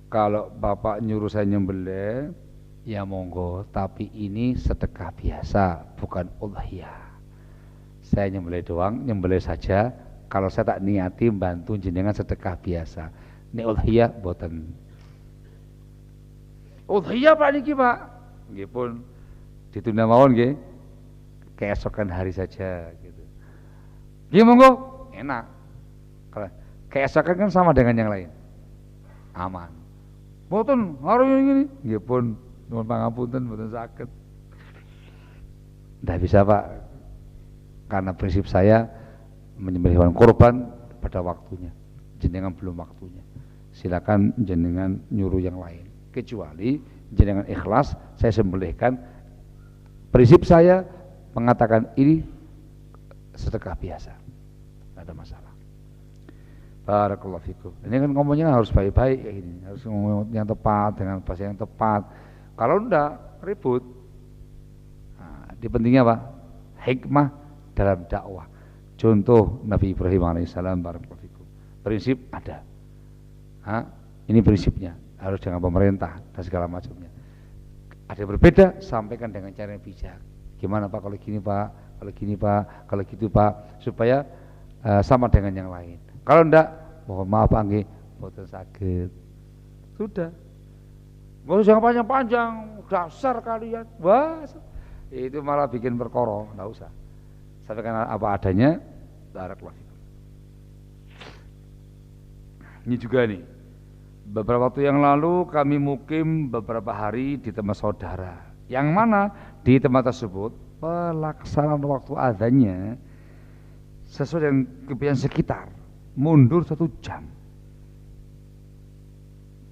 kalau Bapak nyuruh saya nyembelih, ya monggo, tapi ini sedekah biasa, bukan udhiyah. Saya nyembelih doang, nyembelih saja. Kalau saya tak niati bantu jenengan sedekah biasa. Ini udhiyah boten. Udhiyah Pak niki Pak. Nggih pun ditunda mawon nggih. Keesokan hari saja gitu. Nggih monggo, enak. Kalau keesokan kan sama dengan yang lain. Aman. Mboten, harus ngene. Nggih pun, nuwun pangapunten mboten saged. Nggak bisa Pak, karena prinsip saya menyembelih hewan kurban pada waktunya. Jenengan belum waktunya. Silakan jenengan nyuruh yang lain. Kecuali jenengan ikhlas, saya sembelihkan. Prinsip saya mengatakan ini sedekah biasa, nggak ada masalah. Barakallahu fikum. Ini kan ngomongnya harus baik-baik kayak gini, harus ngomong yang tepat dengan bahasa yang tepat. Kalau enggak ribut. Nah, di pentingnya apa? Hikmah dalam dakwah. Contoh Nabi Ibrahim alaihissalam, barakallahu fikum. Prinsip ada. Ini prinsipnya, harus dengan pemerintah dan segala macamnya. Ada yang berbeda, sampaikan dengan cara yang bijak. Gimana Pak kalau gini Pak, kalau gini Pak, kalau gitu Pak, supaya sama dengan yang lain. Kalau enggak, mohon maaf Pak nggih, mboten saged. Sudah. Enggak usah panjang-panjang, dasar kalian. Wah, itu malah bikin perkara, enggak usah. Sampaikan apa adanya, barakallahu fikum. Ini juga nih, beberapa waktu yang lalu kami mukim beberapa hari di tempat saudara. Yang mana di tempat tersebut pelaksanaan waktu azannya sesuai dengan kebiasaan sekitar, mundur 1 jam.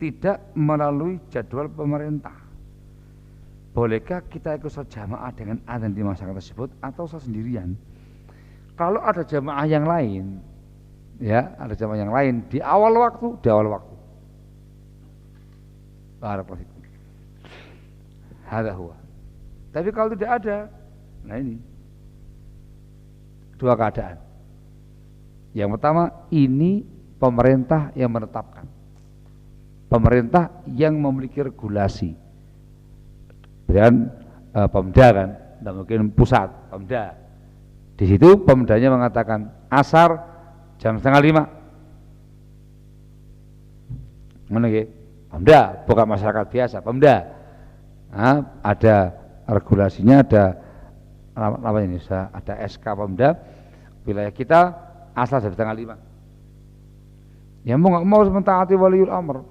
Tidak melalui jadwal pemerintah. Bolehkah kita ikut jamaah dengan azan di masyarakat tersebut atau saya sendirian? Kalau ada jamaah yang lain, ya ada jamaah yang lain di awal waktu, barakallahu fikum. Hadza huwa. Tapi kalau tidak ada, nah ini dua keadaan. Yang pertama, ini pemerintah yang menetapkan, pemerintah yang memiliki regulasi, dan Pemda kan, tidak mungkin pusat, Pemda. Di situ Pemdanya mengatakan asar jam 4:30. Mana nggih? Pemda, bukan masyarakat biasa, Pemda. Ada regulasinya, ada namanya ini, ada SK Pemda. Wilayah kita asal jam 4:30. Ya mau nggak mau mentaati waliul amr.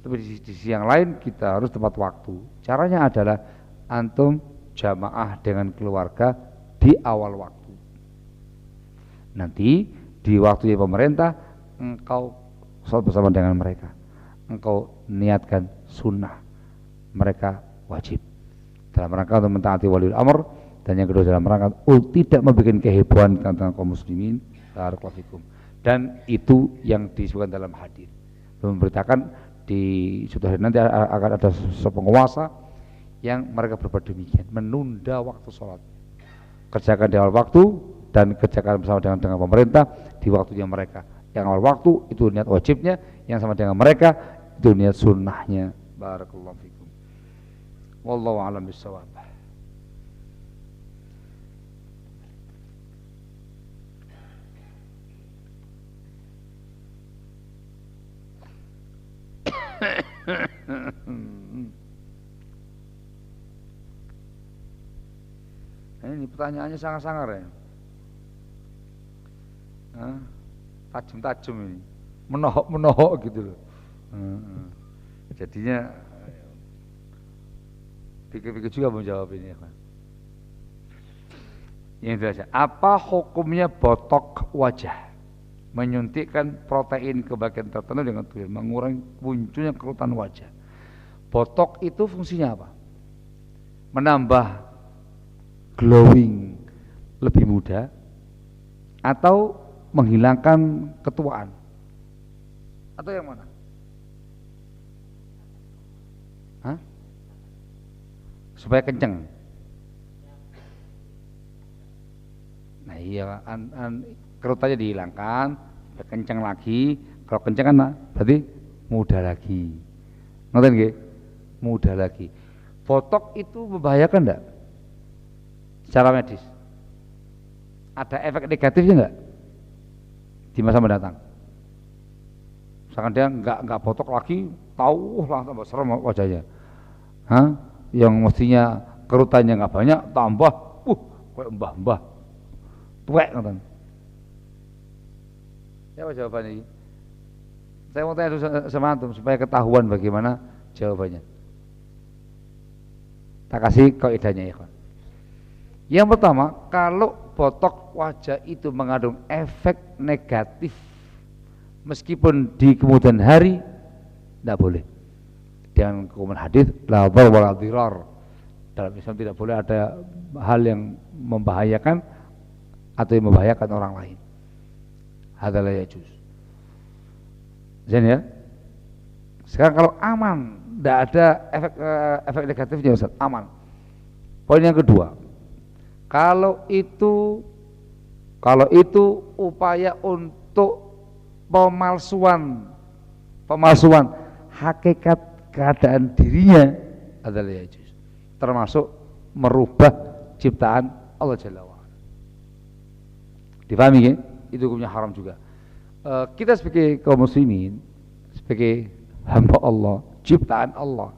Tapi di sisi yang lain kita harus tepat waktu. Caranya adalah antum jamaah dengan keluarga di awal waktu. Nanti di waktu pemerintah engkau sholat bersama dengan mereka. Engkau niatkan sunnah, mereka wajib. Dalam rangka untuk mentaati waliul amr, dan yang kedua dalam rangka tidak membuat kehebohan tentang kaum muslimin. Barakallahu fikum. Dan itu yang disebutkan dalam hadis. Memberitakan di suatu hari nanti akan ada penguasa yang mereka berbuat demikian, menunda waktu sholat. Kerjakan di awal waktu dan kerjakan bersama dengan pemerintah di waktunya mereka. Yang awal waktu itu niat wajibnya, yang sama dengan mereka itu niat sunnahnya. Barakallahu fikum. Wallahu a'lam bishawab. Ini pertanyaannya sangat-sangat ya. Tajam-tajam ini, menohok-menohok gitu loh. Jadinya pikir-pikir juga menjawab ini ya kan. Yang biasa, apa hukumnya botok wajah? Menyuntikkan protein ke bagian tertentu dengan tujuan mengurangi munculnya kerutan wajah. Botok itu fungsinya apa? Menambah glowing, lebih muda, atau menghilangkan ketuaan, atau yang mana? Supaya kenceng. Nah iya, kerutannya dihilangkan, kenceng lagi. Kalau kenceng kan berarti muda lagi. Ngerti nggih? Muda lagi. Botok itu membahayakan enggak? Secara medis. Ada efek negatifnya enggak di masa mendatang? Misalkan dia enggak botok lagi, tahu lah tambah serem wajahnya. Yang mestinya kerutannya enggak banyak, tambah kayak mbah-mbah. Tuwek ngoten. Ya jawaban ini. Saya mau tanya dulu sama antum supaya ketahuan bagaimana jawabannya. Tak kasih kaidahnya ya kawan. Yang pertama, kalau botok wajah itu mengandung efek negatif meskipun di kemudian hari, tidak boleh. Dengan hukuman hadis la dhar wa la dhirar. Dalam Islam tidak boleh ada hal yang membahayakan atau yang membahayakan orang lain. Hadza la yajuz. Ya. Sekarang kalau aman, tidak ada efek negatifnya Ustaz, aman. Poin yang kedua, kalau itu upaya untuk pemalsuan hakikat keadaan dirinya adalah yajuz, termasuk merubah ciptaan Allah Jalla wa'ala. Difahami ya? Itu hukumnya haram juga. Kita sebagai kaum muslimin, sebagai hamba Allah, ciptaan Allah,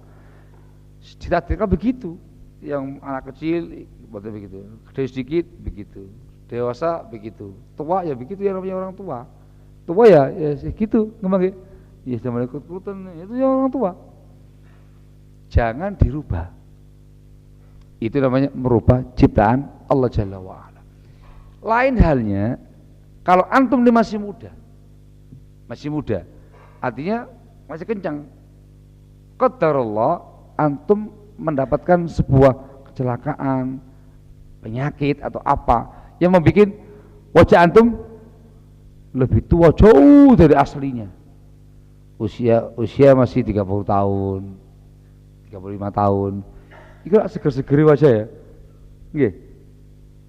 ditakdirkan begitu. Yang anak kecil begitu, gede sedikit begitu, dewasa begitu, tua ya begitu, yang namanya orang tua. Tua ya segitu, ngomong ya zaman ikut-ikutan itu ya orang tua. Jangan dirubah. Itu namanya merubah ciptaan Allah Jalla wa'ala. Lain halnya kalau antum ini masih muda, artinya masih kencang. Qadarullah antum mendapatkan sebuah kecelakaan, penyakit atau apa yang membuat wajah antum lebih tua jauh dari aslinya. Usia masih 30 tahun, 35 tahun. Itu seger-segeri wajah ya. Nggih.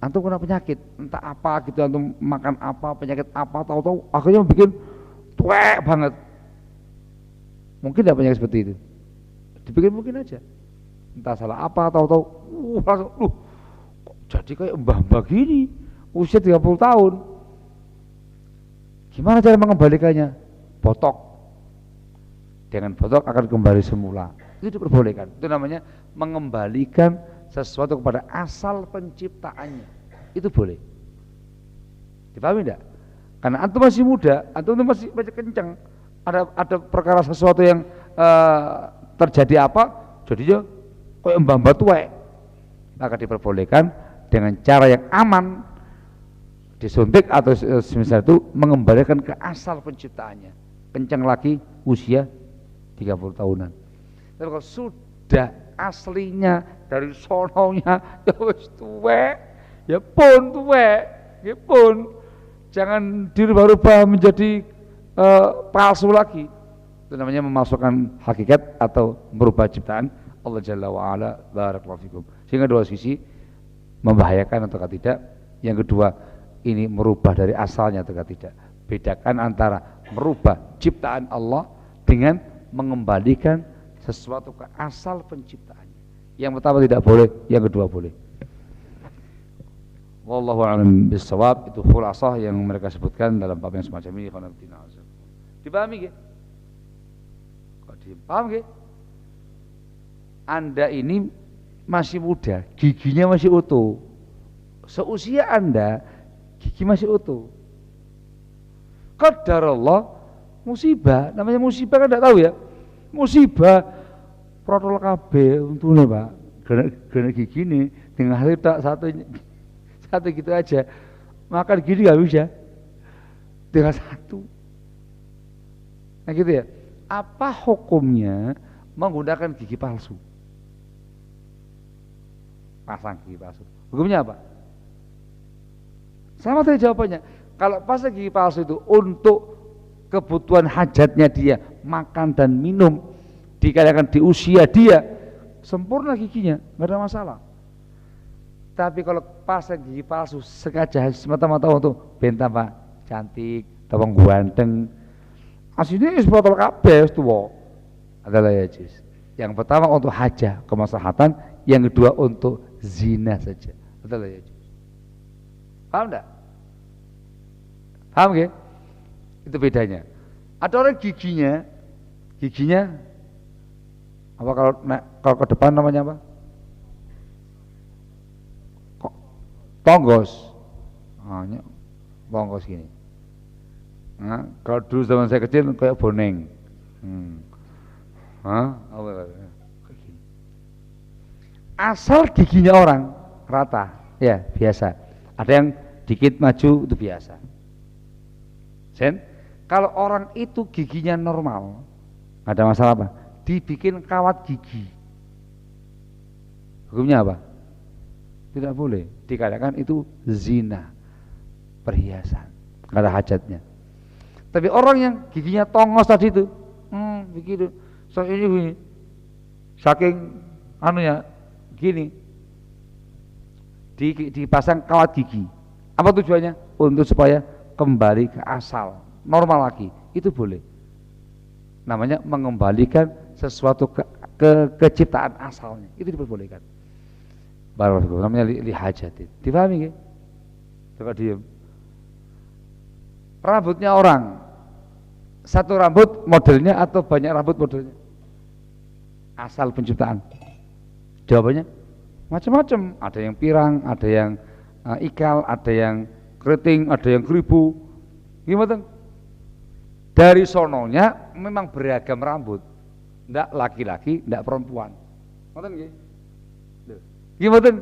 Antum kena penyakit, entah apa gitu, antum makan apa, penyakit apa, tahu-tahu akhirnya bikin tuwek banget. Mungkin tidak penyakit seperti itu. Dipikir mungkin aja. Entah salah apa, tahu-tahu langsung kok jadi kayak mbah-mbah gini, usia 30 tahun. Gimana cara mengembalikannya? Botok. Dengan botok akan kembali semula. Itu diperbolehkan. Itu namanya mengembalikan sesuatu kepada asal penciptaannya. Itu boleh. Dipahami enggak? Karena antum masih muda, antum masih kencang. Ada perkara sesuatu yang terjadi apa? Jadinya kayak mbah-mbah tuwek. Maka diperbolehkan dengan cara yang aman, disuntik atau semisal itu, mengembalikan ke asal penciptaannya. Kencang lagi usia 30 tahunan. Tapi kalau sudah aslinya dari sononya ya wis tuwek, ya pun tuwek, ya pun jangan dirubah-rubah menjadi palsu lagi. Itu namanya memasukkan hakikat atau merubah ciptaan Allah Jalla wa'ala. Barakallahu fikum. Sehingga dua sisi, membahayakan atau tidak. Yang kedua, ini merubah dari asalnya atau tidak. Bedakan antara merubah ciptaan Allah dengan mengembalikan sesuatu ke asal penciptaannya. Yang pertama tidak boleh, yang kedua boleh. Wallahu a'lam bissawab. Itu khulasah yang mereka sebutkan dalam bab yang semacam ini. Dipahami nggih? Kok dipaham nggih? Anda ini masih muda, giginya masih utuh. Seusia Anda, gigi masih utuh. Qadarullah, musibah, namanya musibah kan tidak tahu ya. Musibah protol KB untune Pak. Karena gigi ini dengan hal tak satu gitu aja. Makan gini nggak bisa. Dengan satu. Nah gitu ya. Apa hukumnya menggunakan gigi palsu? Pasang gigi palsu. Hukumnya apa? Sama tadi jawabannya. Kalau pasang gigi palsu itu untuk kebutuhan hajatnya dia, makan dan minum, dikarenakan di usia dia, sempurna giginya, nggak ada masalah. Tapi kalau pasang gigi palsu sengaja semata-mata untuk bentang Pak, cantik, tabang ganteng, aslinya is botol kabeh tuwa. Adalah ya jis. Yang pertama untuk hajah, kemaslahatan, yang kedua untuk zina saja. Adalah ya jis. Paham enggak? Paham nggih? Itu bedanya. Ada orang giginya apa kalau ke depan namanya apa? Tonggos. Tonggos gini. Nah, kalau dulu zaman saya kecil kayak boneng. Hah? Asal giginya orang rata, ya biasa. Ada yang dikit maju itu biasa. Sen, kalau orang itu giginya normal, nggak ada masalah apa? Dibikin kawat gigi, hukumnya apa? Tidak boleh. Dikatakan itu zina, perhiasan, nggak ada hajatnya. Tapi orang yang giginya tongos tadi itu, begitu, so ini saking anunya gini, dipasang kawat gigi. Apa tujuannya? Untuk supaya kembali ke asal, normal lagi. Itu boleh. Namanya mengembalikan sesuatu ke keciptaan asalnya. Itu diperbolehkan. Baru namanya lihajatin. Dipahami nggih? Coba diem. Rambutnya orang, satu rambut modelnya atau banyak rambut modelnya? Asal penciptaan. Jawabannya macam-macam. Ada yang pirang, ada yang ikal, ada yang keriting, ada yang keribu. Gimana? Dari sononya memang beragam rambut. Ndak laki-laki, ndak perempuan. Ngoten nggih? Gimana?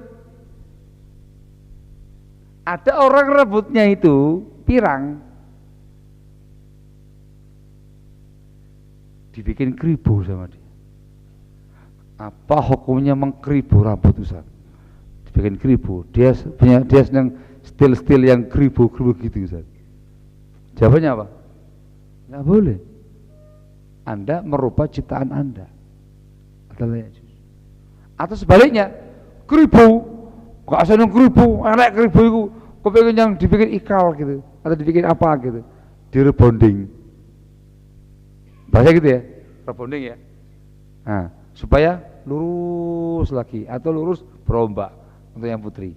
Ada orang rambutnya itu pirang, dibikin keribu sama dia. Apa hukumnya mengkeribu rambut Ustaz? Dibikin keribu. Dia sedang stil-stil yang keribu-keribu gitu Ustaz. Jawabannya apa? Nggak boleh. Anda merubah ciptaan Anda. Atau sebaliknya, keribu, kok asal keribu, anak keribu itu, kok pengen yang dibikin ikal gitu, atau dibikin apa gitu, direbonding. Bahasa gitu ya, rebonding ya. Nah, supaya lurus lagi atau lurus berombak untuk yang putri.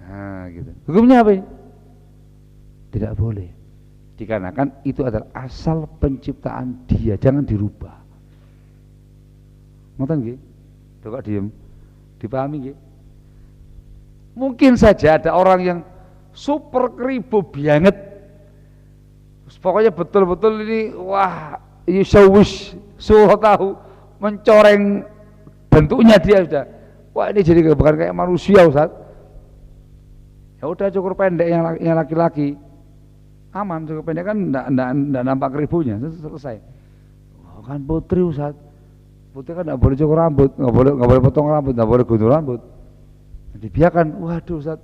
Nah, gitu. Hukumnya apa ini? Tidak boleh. Dikarenakan itu adalah asal penciptaan dia, jangan dirubah. Ngoten nggih? Coba diem. Dipahami nggih? Mungkin saja ada orang yang super keribu banget. Pokoknya betul-betul ini wah, yusawish suruh tahu mencoreng bentuknya dia sudah. Wah, ini jadi bukan kayak manusia Ustaz. Ya udah cukur pendek yang laki-laki. Aman, cukup pendek kan enggak nampak keribunya, selesai. Oh, kan putri Ustaz. Putri kan enggak boleh cukur rambut, enggak boleh potong rambut, enggak boleh gunting rambut. Dibiarkan, waduh Ustaz,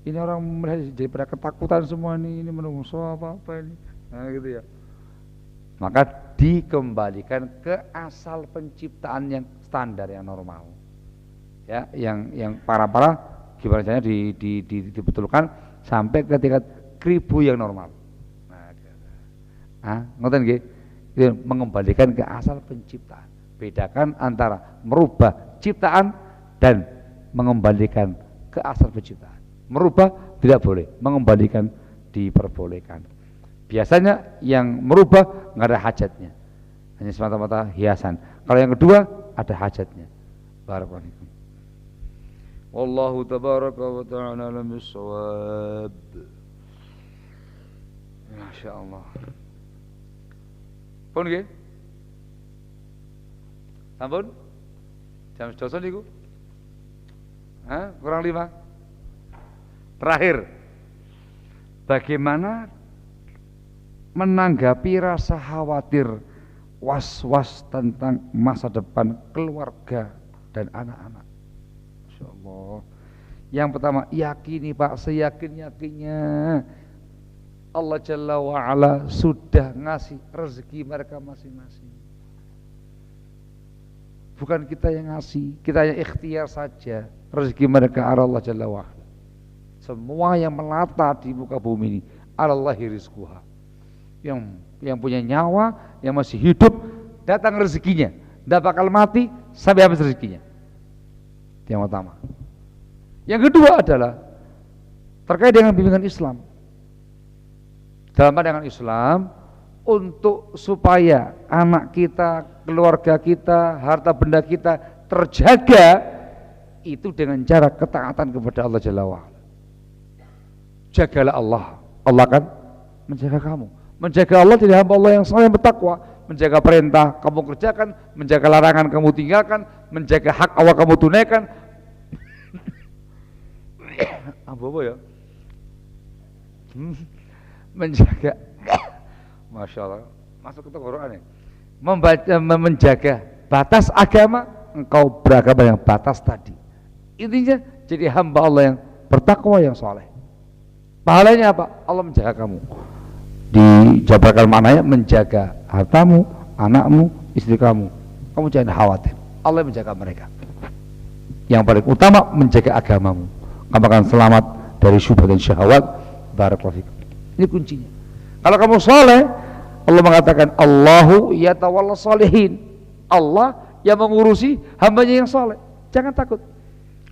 ini orang melihat jadi pada ketakutan semua ini menungso apa ini. Nah, gitu ya. Maka dikembalikan ke asal penciptaan yang standar, yang normal. Ya, yang para gimana caranya dibetulkan sampai ke tingkat keribu yang normal. Ngoten nggih, mengembalikan ke asal penciptaan. Bedakan antara merubah ciptaan dan mengembalikan ke asal penciptaan. Merubah tidak boleh, mengembalikan diperbolehkan. Biasanya yang merubah nggak ada hajatnya, hanya semata-mata hiasan. Kalau yang kedua ada hajatnya. Barakallahu fikum. Wallahu tabaraka wa ta'ala alam bis-shawab. Masya Allah. Pun nggih? Sampun? Jam 12 niku? Kurang 5. Terakhir. Bagaimana menanggapi rasa khawatir, was-was tentang masa depan keluarga dan anak-anak? Masya Allah. Yang pertama, yakini Pak, seyakin-yakinnya Allah Jalla wa'ala sudah ngasih rezeki mereka masing-masing. Bukan kita yang ngasih, kita yang ikhtiar saja. Rezeki mereka Allah Jalla wa'ala. Semua yang melata di muka bumi ini Allahi rizquha. Yang punya nyawa, yang masih hidup, datang rezekinya. Tidak bakal mati sampai habis rezekinya. Yang pertama. Yang kedua adalah terkait dengan bimbingan Islam. Dalam pandangan Islam, untuk supaya anak kita, keluarga kita, harta benda kita terjaga, itu dengan cara ketaatan kepada Allah Jalla wa'ala. Jagalah Allah. Allah kan menjaga kamu. Menjaga Allah tidak hamba Allah yang saleh, yang bertakwa, menjaga perintah kamu kerjakan, menjaga larangan kamu tinggalkan, menjaga hak Allah kamu tunaikan. Apa ya? Menjaga, masya Allah, masuk ke Quran ya. Menjaga batas agama, engkau beragama yang batas tadi. Intinya jadi hamba Allah yang bertakwa, yang soleh. Pahalanya apa? Allah menjaga kamu. Dijabarkan maknanya menjaga hartamu, anakmu, istri kamu. Kamu jangan khawatir, Allah menjaga mereka. Yang paling utama menjaga agamamu, kamu akan selamat dari syubhat dan syahwat. Barakallahu fikum. Ini kuncinya. Kalau kamu soleh, Allah mengatakan Allahu yatawalla sholihin. Allah yang mengurusi hambanya yang soleh. Jangan takut.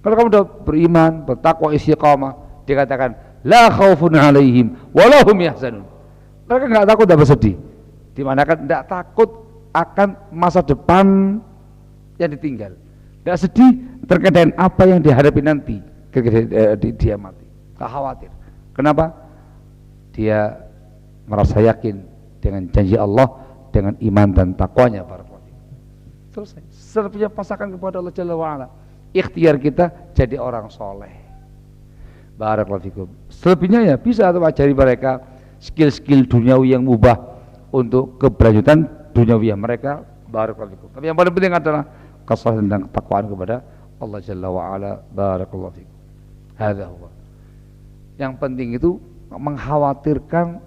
Kalau kamu sudah beriman, bertakwa, istiqamah, dikatakan la khaufun alaihim walahum yahzanun. Mereka enggak takut, enggak bersedih. Dimanakan enggak takut akan masa depan yang ditinggal. Enggak sedih terkait dengan apa yang dihadapi nanti dia mati. Enggak khawatir. Kenapa? Dia merasa yakin dengan janji Allah, dengan iman dan takwanya. Selesai. Selebihnya pasangkan kepada Allah Jalla wa'ala. Ikhtiar kita jadi orang soleh. Barakallahu fikum. Selebihnya ya bisa atau ajari mereka skill-skill duniawi yang mubah untuk keberlanjutan duniawi mereka. Barakallahu fikum. Tapi yang paling penting adalah kesalahan dan ketakwaan kepada Allah Jalla wa'ala. Barakallahu fikum. Hadza huwa. Yang penting itu mengkhawatirkan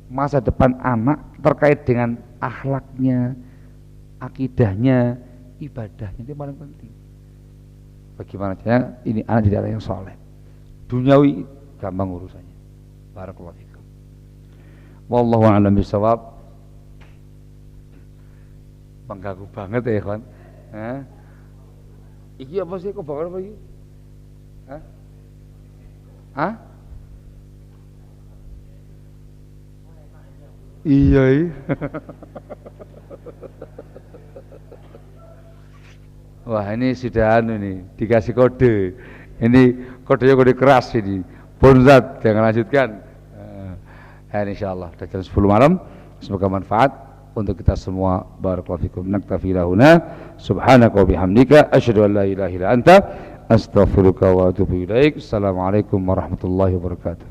masa depan anak terkait dengan akhlaknya, akidahnya, ibadahnya, itu paling penting. Bagaimana caranya ini anak jadi anak yang soleh. Duniawi gampang urusannya. Barakallahu fikum. Wallahu a'lam bishawab. Mengganggu banget ya kawan. Iki apa sih, kok bakal apa iki? Hah? Iya. Wah, ini sudah ini dikasih kode. Ini kodenya kode keras ini. Bonzat, jangan lanjutkan. Insyaallah sudah jam 10 malam. Semoga manfaat untuk kita semua. Barakallahu fikum. Naktafi lahuna. Subhanaka wa bihamdika asyhadu an la ilaha illa anta astaghfiruka wa atubu ilaik. Assalamualaikum warahmatullahi wabarakatuh.